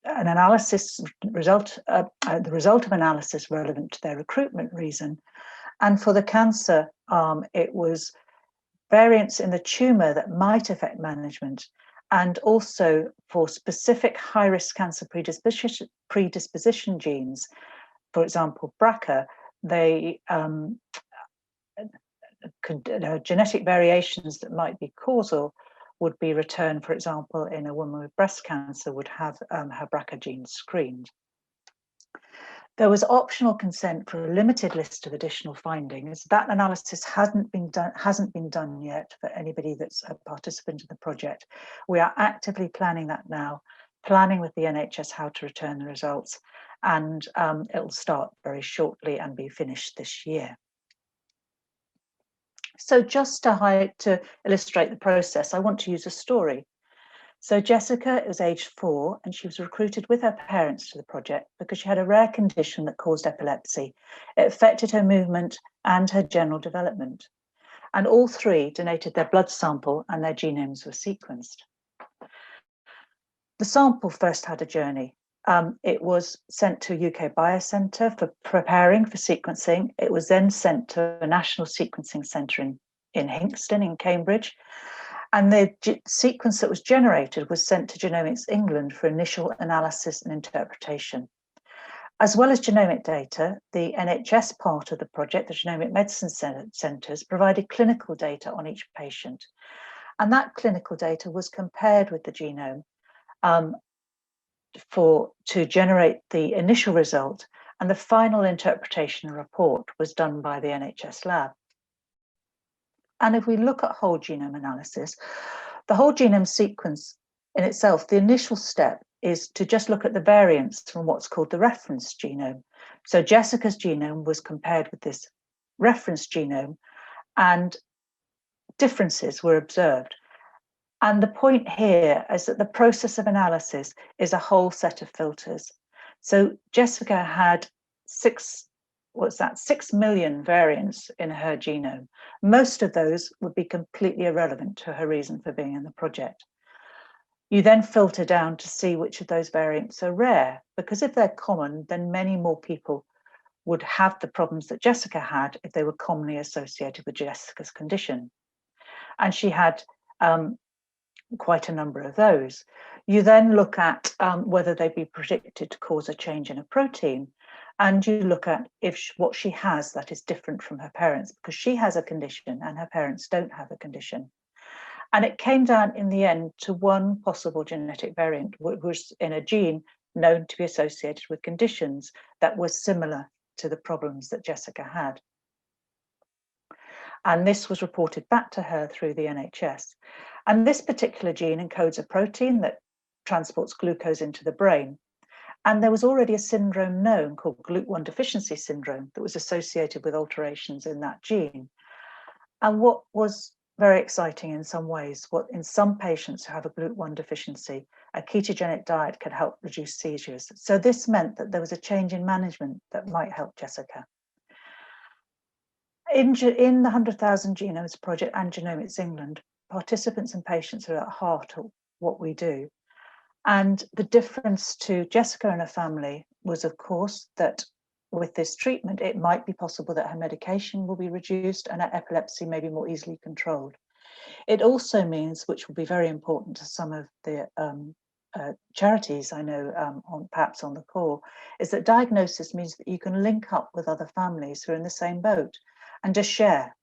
an analysis result, the result of analysis relevant to their recruitment reason. And for the cancer, it was variants in the tumour that might affect management, and also for specific high-risk cancer predisposition genes. For example, BRCA, they genetic variations that might be causal would be returned. For example, in a woman with breast cancer would have her BRCA gene screened. There was optional consent for a limited list of additional findings. That analysis hasn't been done yet for anybody that's a participant in the project. We are actively planning that now, planning with the NHS how to return the results, and it'll start very shortly and be finished this year. So just to illustrate the process, I want to use a story. So Jessica was aged 4 and she was recruited with her parents to the project because she had a rare condition that caused epilepsy. It affected her movement and her general development. And all 3 donated their blood sample and their genomes were sequenced. The sample first had a journey. It was sent to a UK Biocentre for preparing for sequencing. It was then sent to a national sequencing centre in Hinxton in Cambridge. And the sequence that was generated was sent to Genomics England for initial analysis and interpretation. As well as genomic data, the NHS part of the project, the Genomic Medicine Centres, provided clinical data on each patient. And that clinical data was compared with the genome to generate the initial result, and the final interpretation and report was done by the NHS lab. And if we look at whole genome analysis, the whole genome sequence in itself, the initial step is to just look at the variants from what's called the reference genome. So Jessica's genome was compared with this reference genome, and differences were observed. And the point here is that the process of analysis is a whole set of filters. So Jessica had 6 million variants in her genome. Most of those would be completely irrelevant to her reason for being in the project. You then filter down to see which of those variants are rare, because if they're common, then many more people would have the problems that Jessica had if they were commonly associated with Jessica's condition. And she had quite a number of those. You then look at whether they'd be predicted to cause a change in a protein, and you look at what she has that is different from her parents, because she has a condition and her parents don't have a condition. And it came down in the end to one possible genetic variant, which was in a gene known to be associated with conditions that were similar to the problems that Jessica had. And this was reported back to her through the NHS. And this particular gene encodes a protein that transports glucose into the brain. And there was already a syndrome known called GLUT1 deficiency syndrome that was associated with alterations in that gene. And what was very exciting in some ways, in some patients who have a GLUT1 deficiency, a ketogenic diet could help reduce seizures. So this meant that there was a change in management that might help Jessica. In the 100,000 Genomes Project and Genomics England, participants and patients are at heart of what we do. And the difference to Jessica and her family was, of course, that with this treatment, it might be possible that her medication will be reduced and her epilepsy may be more easily controlled. It also means, which will be very important to some of the charities I know perhaps on the call, is that diagnosis means that you can link up with other families who are in the same boat and just share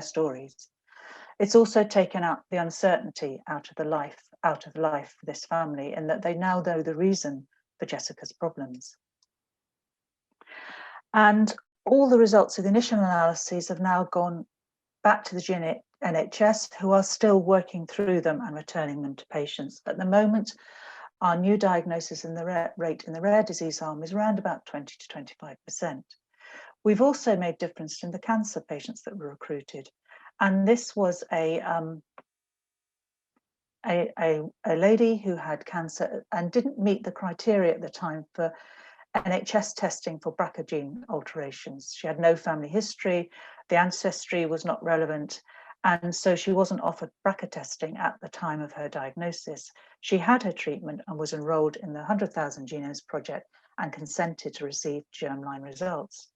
stories. It's also taken out the uncertainty out of life for this family, in that they now know the reason for Jessica's problems. And all the results of the initial analyses have now gone back to the NHS, who are still working through them and returning them to patients. At the moment, our new diagnosis in the rate in the rare disease arm is around about 20 to 25%. We've also made difference in the cancer patients that were recruited. And this was a lady who had cancer and didn't meet the criteria at the time for NHS testing for BRCA gene alterations. She had no family history, the ancestry was not relevant, And so she wasn't offered BRCA testing at the time of her diagnosis. She had her treatment and was enrolled in the 100,000 Genomes Project and consented to receive germline results.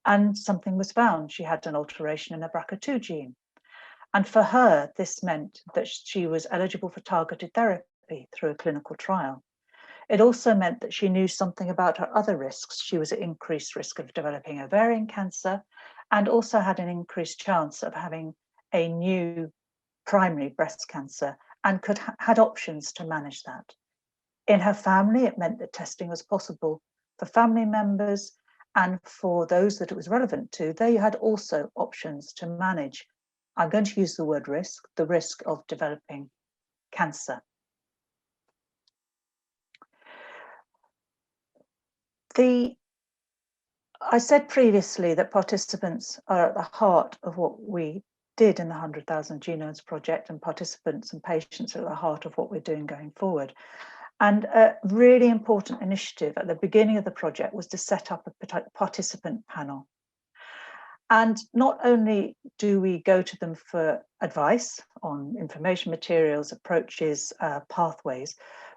And something was found. She had an alteration in the BRCA2 gene. And for her, this meant that she was eligible for targeted therapy through a clinical trial. It also meant that she knew something about her other risks. She was at increased risk of developing ovarian cancer and also had an increased chance of having a new primary breast cancer and had options to manage that. In her family, it meant that testing was possible for family members, and for those that it was relevant to, they had also options to manage, I'm going to use the word risk, the risk of developing cancer. I said previously that participants are at the heart of what we did in the 100,000 Genomes Project, and participants and patients are at the heart of what we're doing going forward. And a really important initiative at the beginning of the project was to set up a participant panel. And not only do we go to them for advice on information materials, approaches, pathways,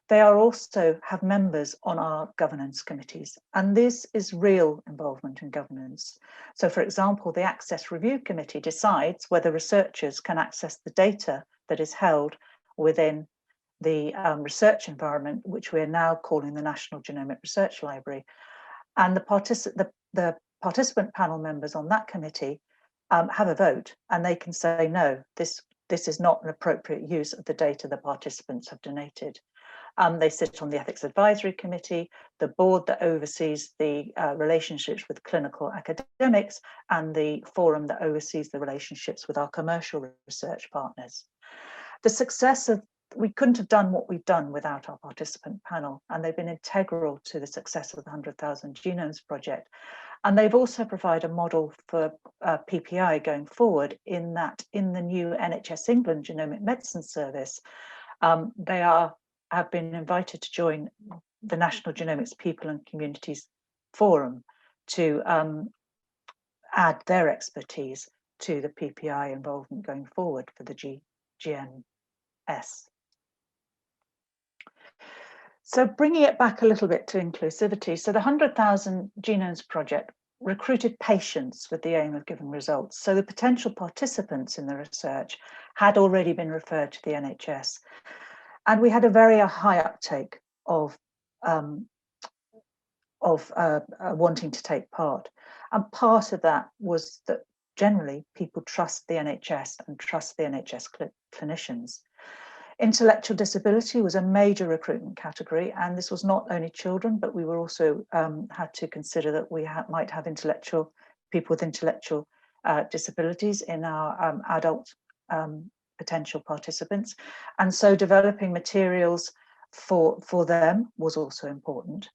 they are also have members on our governance committees. And this is real involvement in governance. So for example, the Access Review Committee decides whether researchers can access the data that is held within the research environment, which we're now calling the National Genomic Research Library. And the participant panel members on that committee have a vote, and they can say, no, this is not an appropriate use of the data the participants have donated. They sit on the Ethics Advisory Committee, the board that oversees the relationships with clinical academics, and the forum that oversees the relationships with our commercial research partners. The success of we couldn't have done what we've done without our participant panel, and they've been integral to the success of the 100,000 Genomes Project. And they've also provided a model for PPI going forward, in that in the new NHS England Genomic Medicine Service, they have been invited to join the National Genomics People and Communities Forum to add their expertise to the PPI involvement going forward for the GNS. So bringing it back a little bit to inclusivity, so the 100,000 Genomes Project recruited patients with the aim of giving results. So the potential participants in the research had already been referred to the NHS. And we had a very high uptake of wanting to take part. And part of that was that generally people trust the NHS and trust the NHS clinicians. Intellectual disability was a major recruitment category, and this was not only children, but we were also had to consider that we might have people with intellectual disabilities in our adult potential participants, and so developing materials for them was also important.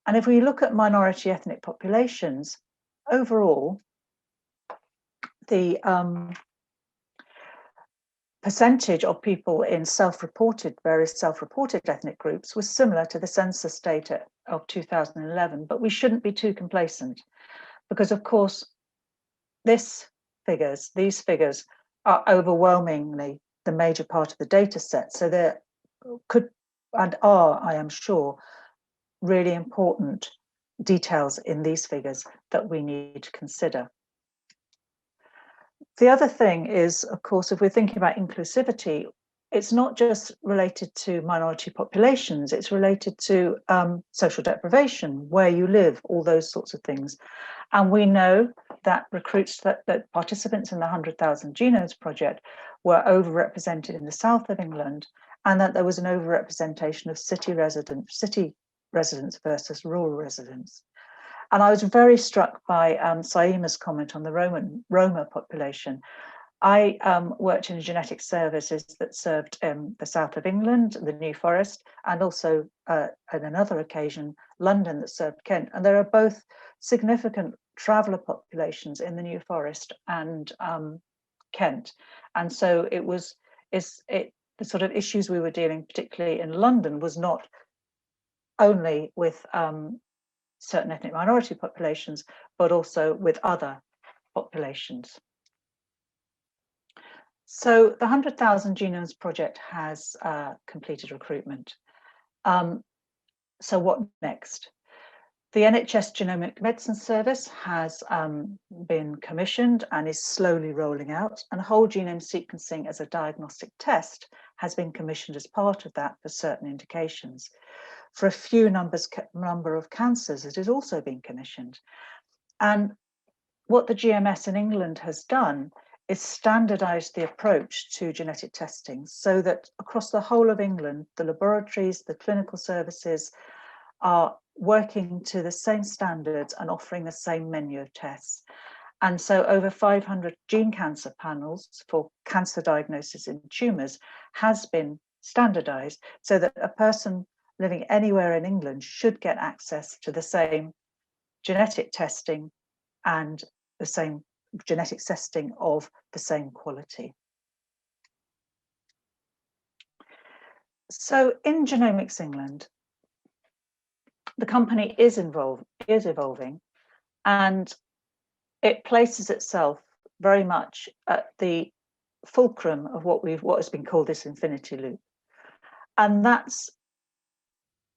And if we look at minority ethnic populations, overall, the percentage of people in various self-reported ethnic groups was similar to the census data of 2011, but we shouldn't be too complacent, because of course these figures are overwhelmingly the major part of the data set. So there could and are, I am sure, really important details in these figures that we need to consider. The other thing is, of course, if we're thinking about inclusivity, it's not just related to minority populations, it's related to social deprivation, where you live, all those sorts of things. And we know that that participants in the 100,000 Genomes Project were overrepresented in the south of England, and that there was an overrepresentation of city residents versus rural residents. And I was very struck by Saima's comment on the Roma population. I worked in genetic services that served the south of England, the New Forest, and also on another occasion, London, that served Kent. And there are both significant traveller populations in the New Forest and Kent. And so the sort of issues we were dealing, particularly in London, was not only with certain ethnic minority populations, but also with other populations. So the 100,000 Genomes Project has completed recruitment. So what next? The NHS Genomic Medicine Service has been commissioned and is slowly rolling out, and whole genome sequencing as a diagnostic test has been commissioned as part of that for certain indications. For a few number of cancers, it has also been commissioned. And what the GMS in England has done is standardised the approach to genetic testing so that across the whole of England, the laboratories, the clinical services are working to the same standards and offering the same menu of tests. And so over 500 gene cancer panels for cancer diagnosis in tumours has been standardised so that a person living anywhere in England should get access to the same genetic testing and the same genetic testing of the same quality. So in Genomics England, the company is evolving, and it places itself very much at the fulcrum of what has been called this infinity loop. And that's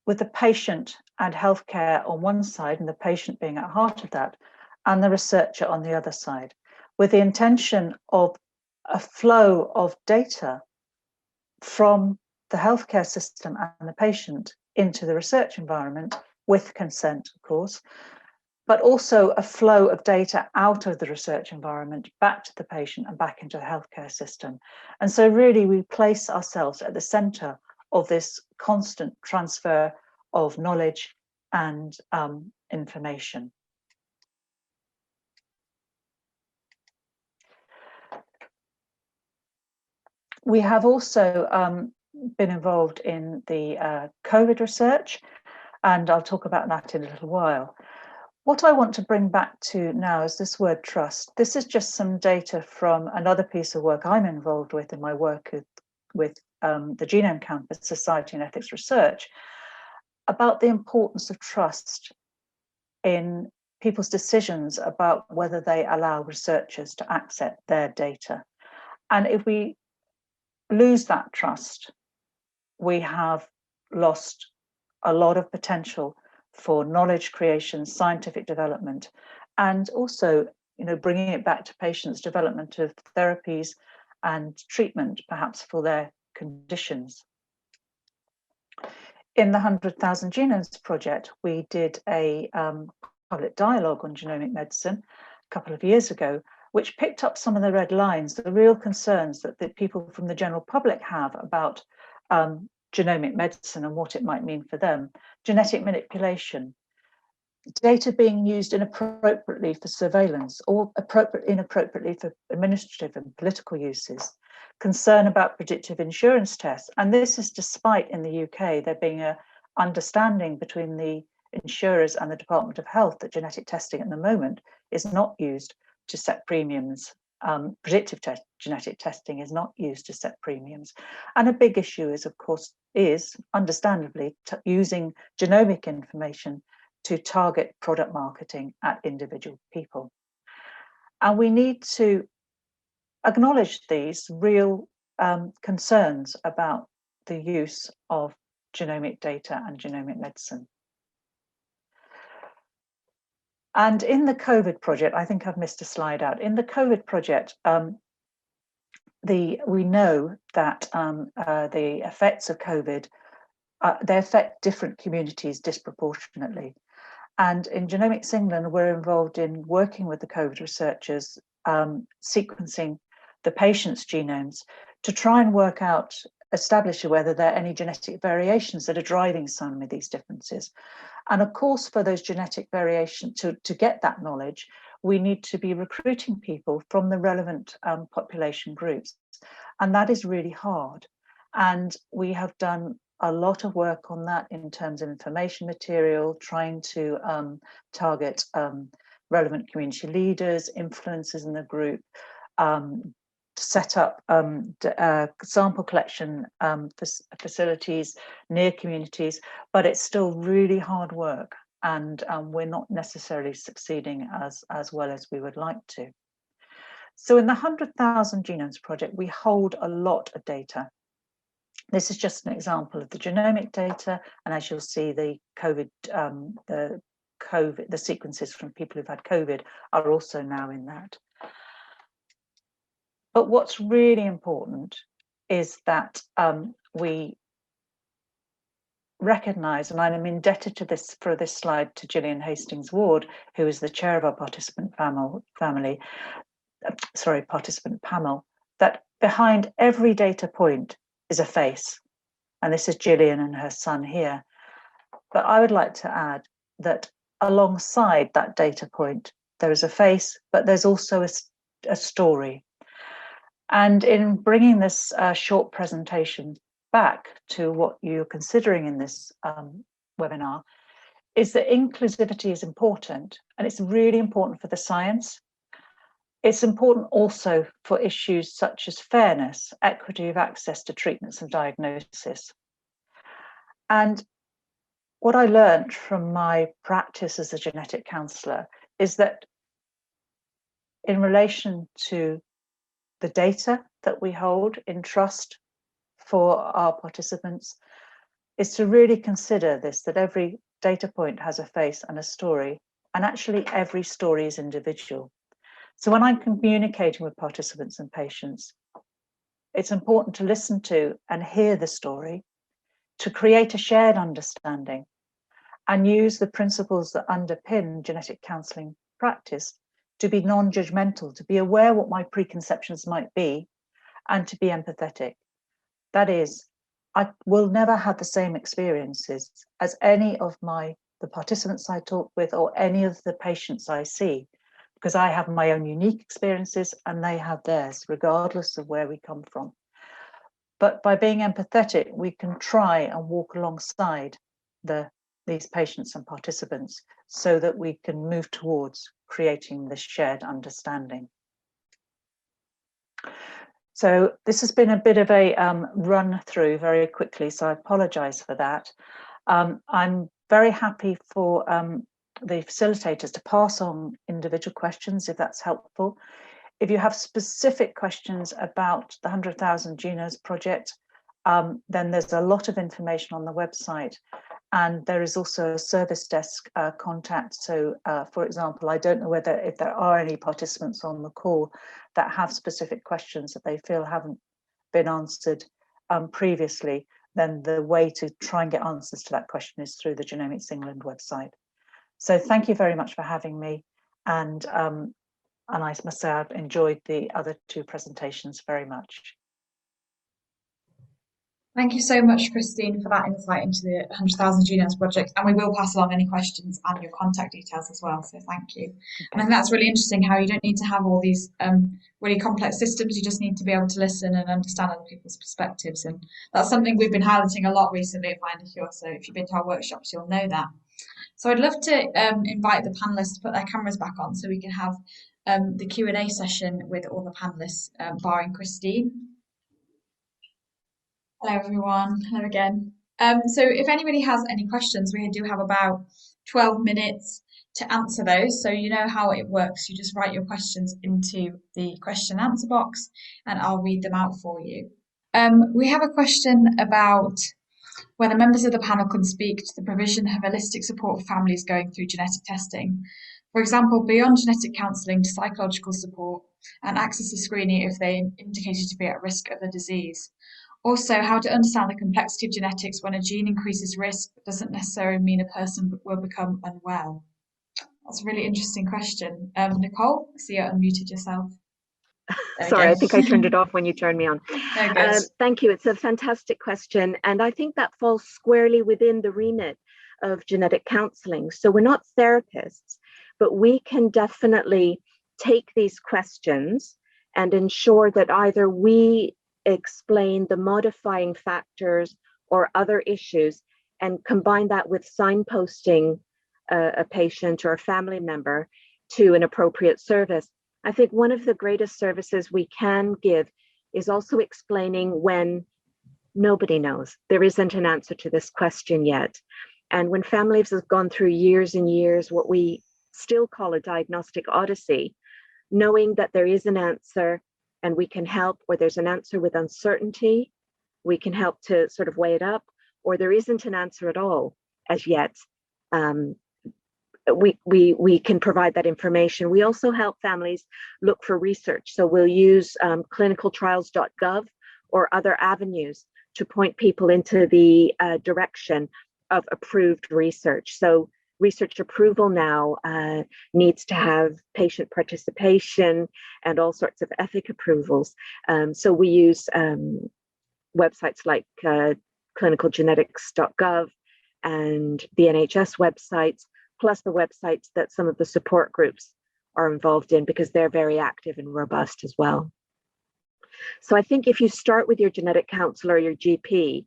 with the patient and healthcare on one side, and the patient being at the heart of that, and the researcher on the other side, with the intention of a flow of data from the healthcare system and the patient into the research environment, with consent, of course, but also a flow of data out of the research environment back to the patient and back into the healthcare system. And so really we place ourselves at the centre of this constant transfer of knowledge and information. We have also been involved in the COVID research, and I'll talk about that in a little while. What I want to bring back to now is this word trust. This is just some data from another piece of work I'm involved with in my work with the Genome Campus Society and Ethics Research, about the importance of trust in people's decisions about whether they allow researchers to access their data. And if we lose that trust, we have lost a lot of potential for knowledge creation, scientific development, and also, bringing it back to patients' development of therapies and treatment, perhaps for their conditions. In the 100,000 Genomes Project, we did a public dialogue on genomic medicine a couple of years ago, which picked up some of the red lines, the real concerns that the people from the general public have about genomic medicine and what it might mean for them. Genetic manipulation, data being used inappropriately for surveillance or inappropriately for administrative and political uses, concern about predictive insurance tests. And this is despite in the UK there being an understanding between the insurers and the Department of Health that genetic testing at the moment is not used to set premiums. Predictive genetic testing is not used to set premiums. And a big issue is, of course, understandably using genomic information to target product marketing at individual people. And we need to acknowledge these real concerns about the use of genomic data and genomic medicine. And in the COVID project, I think I've missed a slide out. In the COVID project, we know that the effects of COVID, they affect different communities disproportionately. And in Genomics England, we're involved in working with the COVID researchers, sequencing the patients' genomes to try and work out, establish whether there are any genetic variations that are driving some of these differences. And of course, for those genetic variations, to get that knowledge, we need to be recruiting people from the relevant population groups. And that is really hard. And we have done a lot of work on that in terms of information material, trying to target relevant community leaders, influencers in the group, set up sample collection facilities near communities, but it's still really hard work, and we're not necessarily succeeding as well as we would like to. So in the 100,000 Genomes Project, we hold a lot of data. This is just an example of the genomic data, and as you'll see, the sequences from people who've had COVID are also now in that. But what's really important is that we recognise, and I'm indebted to this for this slide to Gillian Hastings Ward, who is the chair of our participant panel, that behind every data point is a face. And this is Gillian and her son here. But I would like to add that alongside that data point, there is a face, but there's also a story. And in bringing this short presentation back to what you're considering in this webinar, is that inclusivity is important, and it's really important for the science. It's important also for issues such as fairness, equity of access to treatments and diagnosis. And what I learned from my practice as a genetic counsellor is that in relation to the data that we hold in trust for our participants, is to really consider this, that every data point has a face and a story, and actually every story is individual. So when I'm communicating with participants and patients, it's important to listen to and hear the story, to create a shared understanding, and use the principles that underpin genetic counselling practice to be non-judgmental, to be aware what my preconceptions might be, and to be empathetic. That is, I will never have the same experiences as any of the participants I talk with or any of the patients I see, because I have my own unique experiences and they have theirs, regardless of where we come from. But by being empathetic, we can try and walk alongside these patients and participants so that we can move towards creating this shared understanding. So this has been a bit of a run through very quickly, so I apologise for that. I'm very happy for the facilitators to pass on individual questions if that's helpful. If you have specific questions about the 100,000 Genomes Project, then there's a lot of information on the website, and there is also a service desk contact. So for example, I don't know if there are any participants on the call that have specific questions that they feel haven't been answered previously, then the way to try and get answers to that question is through the Genomics England website. So thank you very much for having me, and I must say I've enjoyed the other two presentations very much. Thank you so much, Christine, for that insight into the 100,000 Genomes Project, and we will pass along any questions and your contact details as well, so thank you. Okay. And I think that's really interesting how you don't need to have all these really complex systems, you just need to be able to listen and understand other people's perspectives, and that's something we've been highlighting a lot recently at Findacure, so if you've been to our workshops, you'll know that. So I'd love to invite the panellists to put their cameras back on so we can have the Q&A session with all the panellists, barring Christine. Hello everyone, hello again. So if anybody has any questions, we do have about 12 minutes to answer those. So you know how it works, you just write your questions into the question and answer box and I'll read them out for you. We have a question about whether members of the panel can speak to the provision of holistic support for families going through genetic testing. For example, beyond genetic counselling to psychological support and access to screening if they're indicated to be at risk of a disease. Also, how to understand the complexity of genetics when a gene increases risk but doesn't necessarily mean a person will become unwell. That's a really interesting question. Nicole, I see you unmuted yourself. Sorry, I think I turned it off when you turned me on. Thank you. It's a fantastic question. And I think that falls squarely within the remit of genetic counselling. So we're not therapists, but we can definitely take these questions and ensure that either we explain the modifying factors or other issues and combine that with signposting a patient or a family member to an appropriate service. I think one of the greatest services we can give is also explaining when nobody knows. There isn't an answer to this question yet. And when families have gone through years and years, what we still call a diagnostic odyssey, knowing that there is an answer and we can help, or there's an answer with uncertainty, we can help to sort of weigh it up, or there isn't an answer at all as yet. We can provide that information. We also help families look for research. So we'll use clinicaltrials.gov or other avenues to point people into the direction of approved research. So research approval now needs to have patient participation and all sorts of ethic approvals. So we use websites like clinicalgenetics.gov and the NHS websites, plus the websites that some of the support groups are involved in, because they're very active and robust as well. So I think if you start with your genetic counselor or your GP,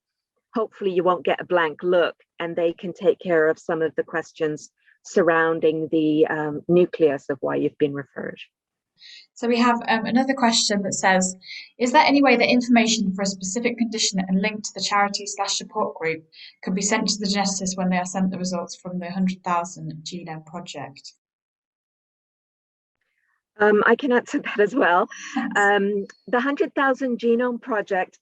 hopefully you won't get a blank look, and they can take care of some of the questions surrounding the nucleus of why you've been referred. So we have another question that says, is there any way that information for a specific condition and linked to the charity/support group could be sent to the geneticists when they are sent the results from the 100,000 Genome Project? I can answer that as well. The 100,000 Genome Project,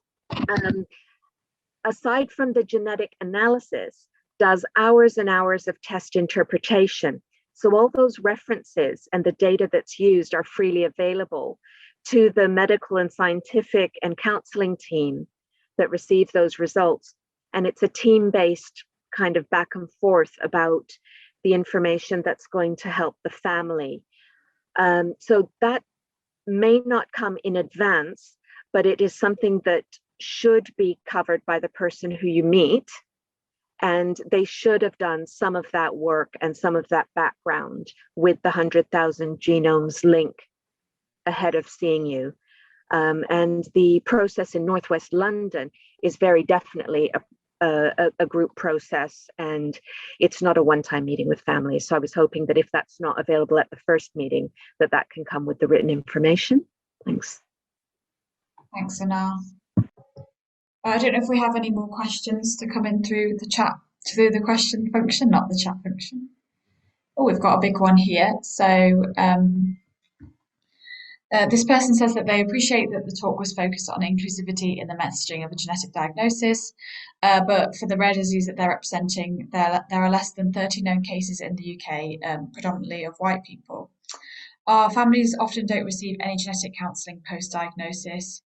aside from the genetic analysis, does hours and hours of test interpretation. So all those references and the data that's used are freely available to the medical and scientific and counseling team that receive those results. And it's a team-based kind of back and forth about the information that's going to help the family. So that may not come in advance, but it is something that should be covered by the person who you meet. And they should have done some of that work and some of that background with the 100,000 genomes link ahead of seeing you. And the process in Northwest London is very definitely a group process, and it's not a one-time meeting with families. So I was hoping that if that's not available at the first meeting, that can come with the written information. Thanks. Thanks, Anna. I don't know if we have any more questions to come in through the chat, through the question function, not the chat function. Oh, we've got a big one here. So this person says that they appreciate that the talk was focused on inclusivity in the messaging of a genetic diagnosis, but for the rare disease that they're representing, there are less than 30 known cases in the UK, predominantly of white people. Our families often don't receive any genetic counselling post-diagnosis.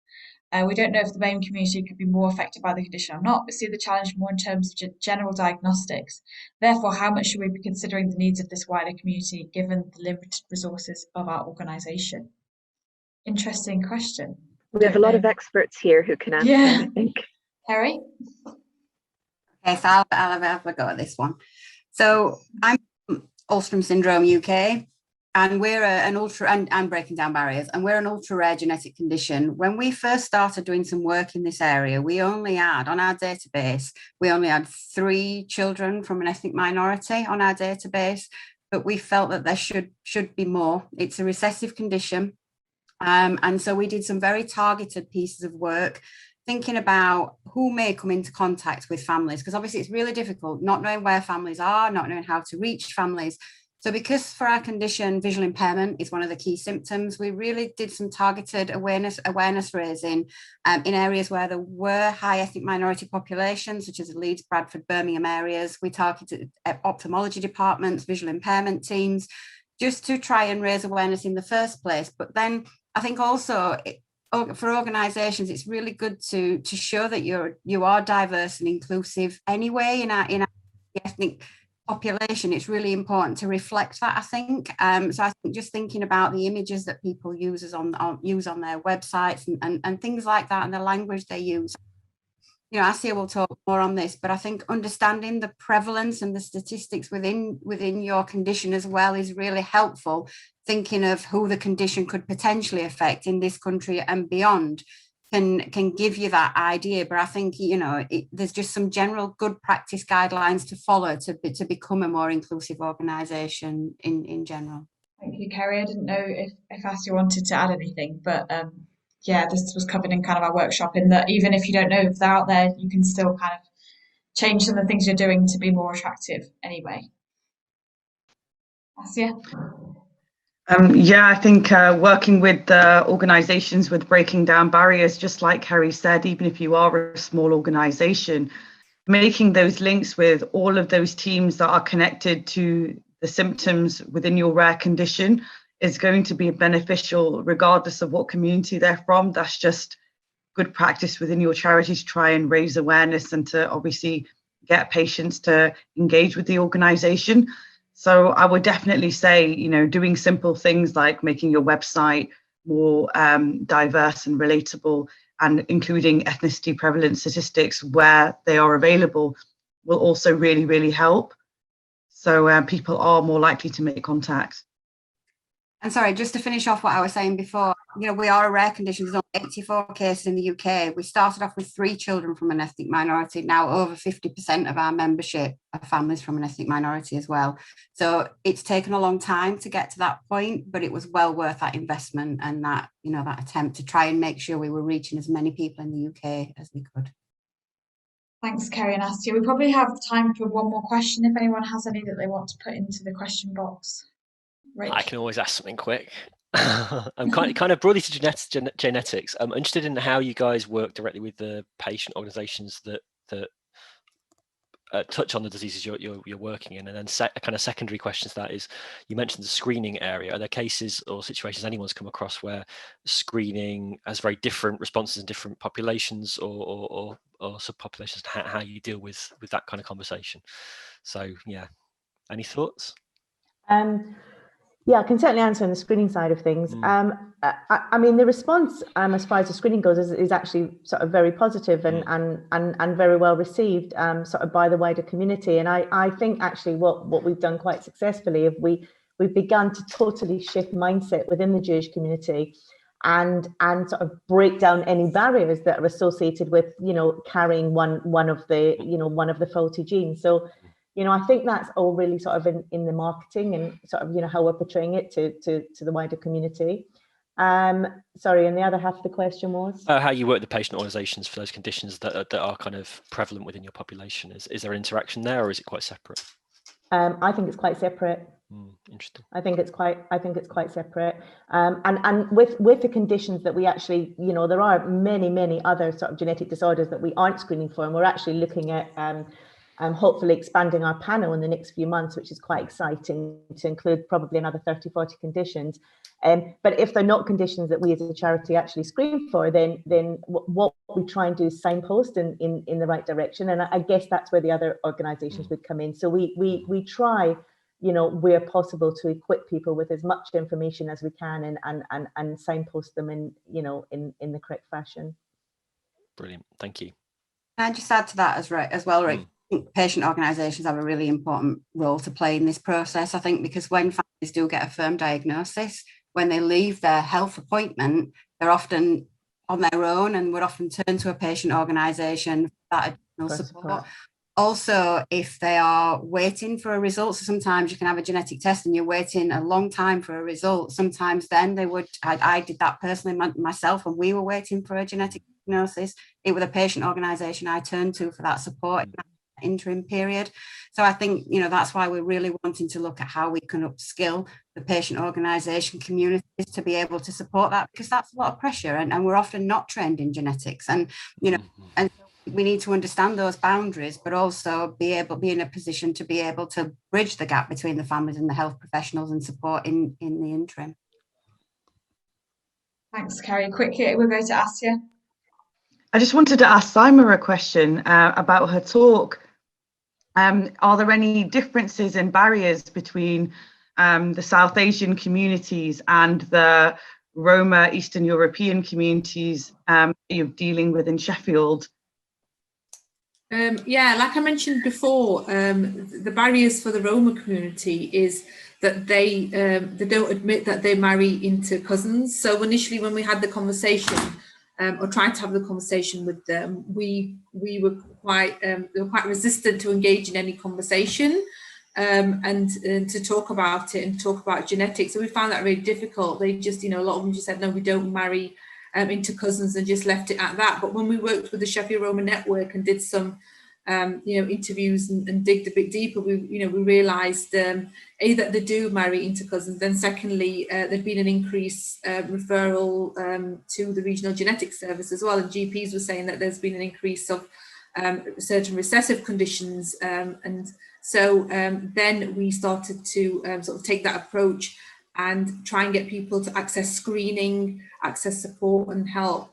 We don't know if the BAME community could be more affected by the condition or not, but see the challenge more in terms of general diagnostics. Therefore, how much should we be considering the needs of this wider community given the limited resources of our organisation? Interesting question. We have a lot of experts here who can answer, I think. Harry? Okay, so I'll have a go at this one. So I'm from Ulstrom Syndrome UK, and we're an ultra, and I'm breaking down barriers, and we're an ultra rare genetic condition. When we first started doing some work in this area, we only had, on our database, we only had 3 children from an ethnic minority on our database, but we felt that there should be more. It's a recessive condition. And so we did some very targeted pieces of work, thinking about who may come into contact with families, because obviously it's really difficult not knowing where families are, not knowing how to reach families. So because for our condition, visual impairment is one of the key symptoms, we really did some targeted awareness raising in areas where there were high ethnic minority populations, such as the Leeds, Bradford, Birmingham areas. We targeted ophthalmology departments, visual impairment teams, just to try and raise awareness in the first place. But then I think also for organisations, it's really good to show that you are diverse and inclusive anyway in our ethnic population. It's really important to reflect that, I think. So I think just thinking about the images that people use on their websites and things like that, and the language they use. You know, Asia will talk more on this, but I think understanding the prevalence and the statistics within your condition as well is really helpful. Thinking of who the condition could potentially affect in this country and beyond can give you that idea. But I think, you know, there's just some general good practice guidelines to follow to become a more inclusive organisation in general. Thank you, Kerry. I didn't know if Asia wanted to add anything, but yeah, this was covered in kind of our workshop, in that even if you don't know if they're out there, you can still kind of change some of the things you're doing to be more attractive anyway. Asia? Yeah, I think working with organisations with breaking down barriers, just like Harry said, even if you are a small organisation, making those links with all of those teams that are connected to the symptoms within your rare condition is going to be beneficial regardless of what community they're from. That's just good practice within your charity to try and raise awareness and to obviously get patients to engage with the organisation. So I would definitely say, doing simple things like making your website more diverse and relatable and including ethnicity prevalence statistics where they are available will also really, really help. So people are more likely to make contact. And sorry, just to finish off what I was saying before, we are a rare condition. There's only 84 cases in the UK. We started off with 3 children from an ethnic minority. Now over 50% of our membership are families from an ethnic minority as well. So it's taken a long time to get to that point, but it was well worth that investment and that, that attempt to try and make sure we were reaching as many people in the UK as we could. Thanks, Kerry and Astia. We probably have time for one more question if anyone has any that they want to put into the question box. Rick. I can always ask something quick. I'm kind of broadly to Jnetics. I'm interested in how you guys work directly with the patient organisations that touch on the diseases you're working in, and then kind of secondary question to that is, you mentioned the screening area. Are there cases or situations anyone's come across where screening has very different responses in different populations or subpopulations? How you deal with that kind of conversation? So yeah, any thoughts? Yeah, I can certainly answer on the screening side of things. I mean, the response as far as the screening goes is actually sort of very positive and very well received sort of by the wider community. And I think actually what we've done quite successfully, we've begun to totally shift mindset within the Jewish community and sort of break down any barriers that are associated with, carrying one of the faulty genes. So I think that's all really sort of in the marketing and sort of, how we're portraying it to the wider community. Sorry, and the other half of the question was? How you work with the patient organisations for those conditions that are kind of prevalent within your population. Is there interaction there, or is it quite separate? I think it's quite separate. Interesting. I think it's quite separate. And with the conditions that we actually, there are many other sort of genetic disorders that we aren't screening for, and we're actually looking at hopefully expanding our panel in the next few months, which is quite exciting, to include probably another 30-40 conditions. But if they're not conditions that we as a charity actually screen for, then what we try and do is signpost in the right direction. And I guess that's where the other organisations would come in. So we try, where possible, to equip people with as much information as we can and signpost them in the correct fashion. Brilliant, thank you. Can I just add to that as well, Rick? I think patient organisations have a really important role to play in this process, I think, because when families do get a firm diagnosis, when they leave their health appointment, they're often on their own and would often turn to a patient organisation for that additional support. Also, if they are waiting for a result, so sometimes you can have a genetic test and you're waiting a long time for a result. Sometimes then I did that personally myself, when we were waiting for a genetic diagnosis. It was a patient organisation I turned to for that support in that interim period. So I think, that's why we're really wanting to look at how we can upskill the patient organisation communities to be able to support that, because that's a lot of pressure and we're often not trained in genetics. And, and we need to understand those boundaries, but also be in a position to be able to bridge the gap between the families and the health professionals and support in the interim. Thanks, Kerry. Quickly, we'll go to Astia. I just wanted to ask Saima a question about her talk. Are there any differences in barriers between the South Asian communities and the Roma Eastern European communities you're dealing with in Sheffield? Yeah, like I mentioned before, the barriers for the Roma community is that they don't admit that they marry into cousins. So initially, when we had the conversation, or tried to have the conversation with them, we were quite resistant to engage in any conversation and to talk about it and talk about genetics. So we found that really difficult. They just, a lot of them just said, no, we don't marry into cousins, and just left it at that. But when we worked with the Sheffield Roma Network and did some interviews and digged a bit deeper, we realised that they do marry into cousins. Then secondly, there'd been an increase referral to the regional genetics service as well, and GPs were saying that there's been an increase of certain recessive conditions, and so then we started to sort of take that approach and try and get people to access screening, access support and help.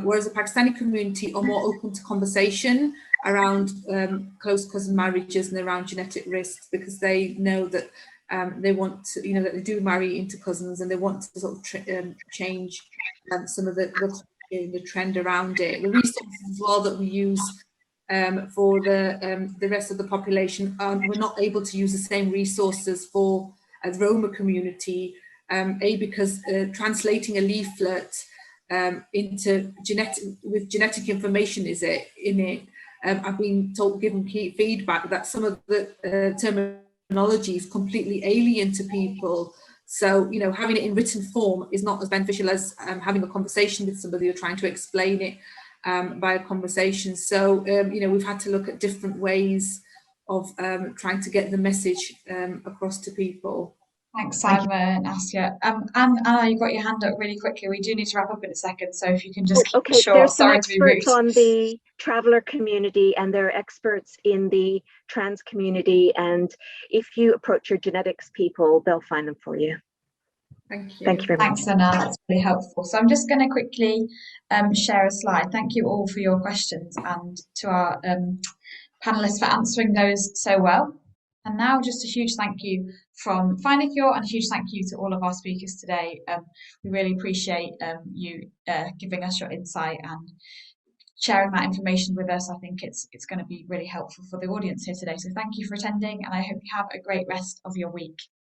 Whereas the Pakistani community are more open to conversation around close cousin marriages and around genetic risks, because they know that they want to, that they do marry into cousins, and they want to sort of change some of the trend around it. The resources as well that we use for the rest of the population, we're not able to use the same resources for the Roma community, because translating a leaflet into genetic information in it. I've been given feedback that some of the terminology is completely alien to people. So, having it in written form is not as beneficial as having a conversation with somebody or trying to explain it by a conversation. So, we've had to look at different ways of trying to get the message across to people. Thanks, Simon and Asya. Anna, you got your hand up really quickly. We do need to wrap up in a second, so if you can just keep it short. There's some Sorry to be rude. experts on the traveller community, and there are experts in the trans community, and if you approach your genetics people, they'll find them for you. Thank you. Thank you very much. Thanks, Anna. That's really helpful. So I'm just going to quickly share a slide. Thank you all for your questions, and to our panelists for answering those so well. And now just a huge thank you from Findacure, and a huge thank you to all of our speakers today. We really appreciate you giving us your insight and sharing that information with us. I think it's going to be really helpful for the audience here today. So thank you for attending, and I hope you have a great rest of your week.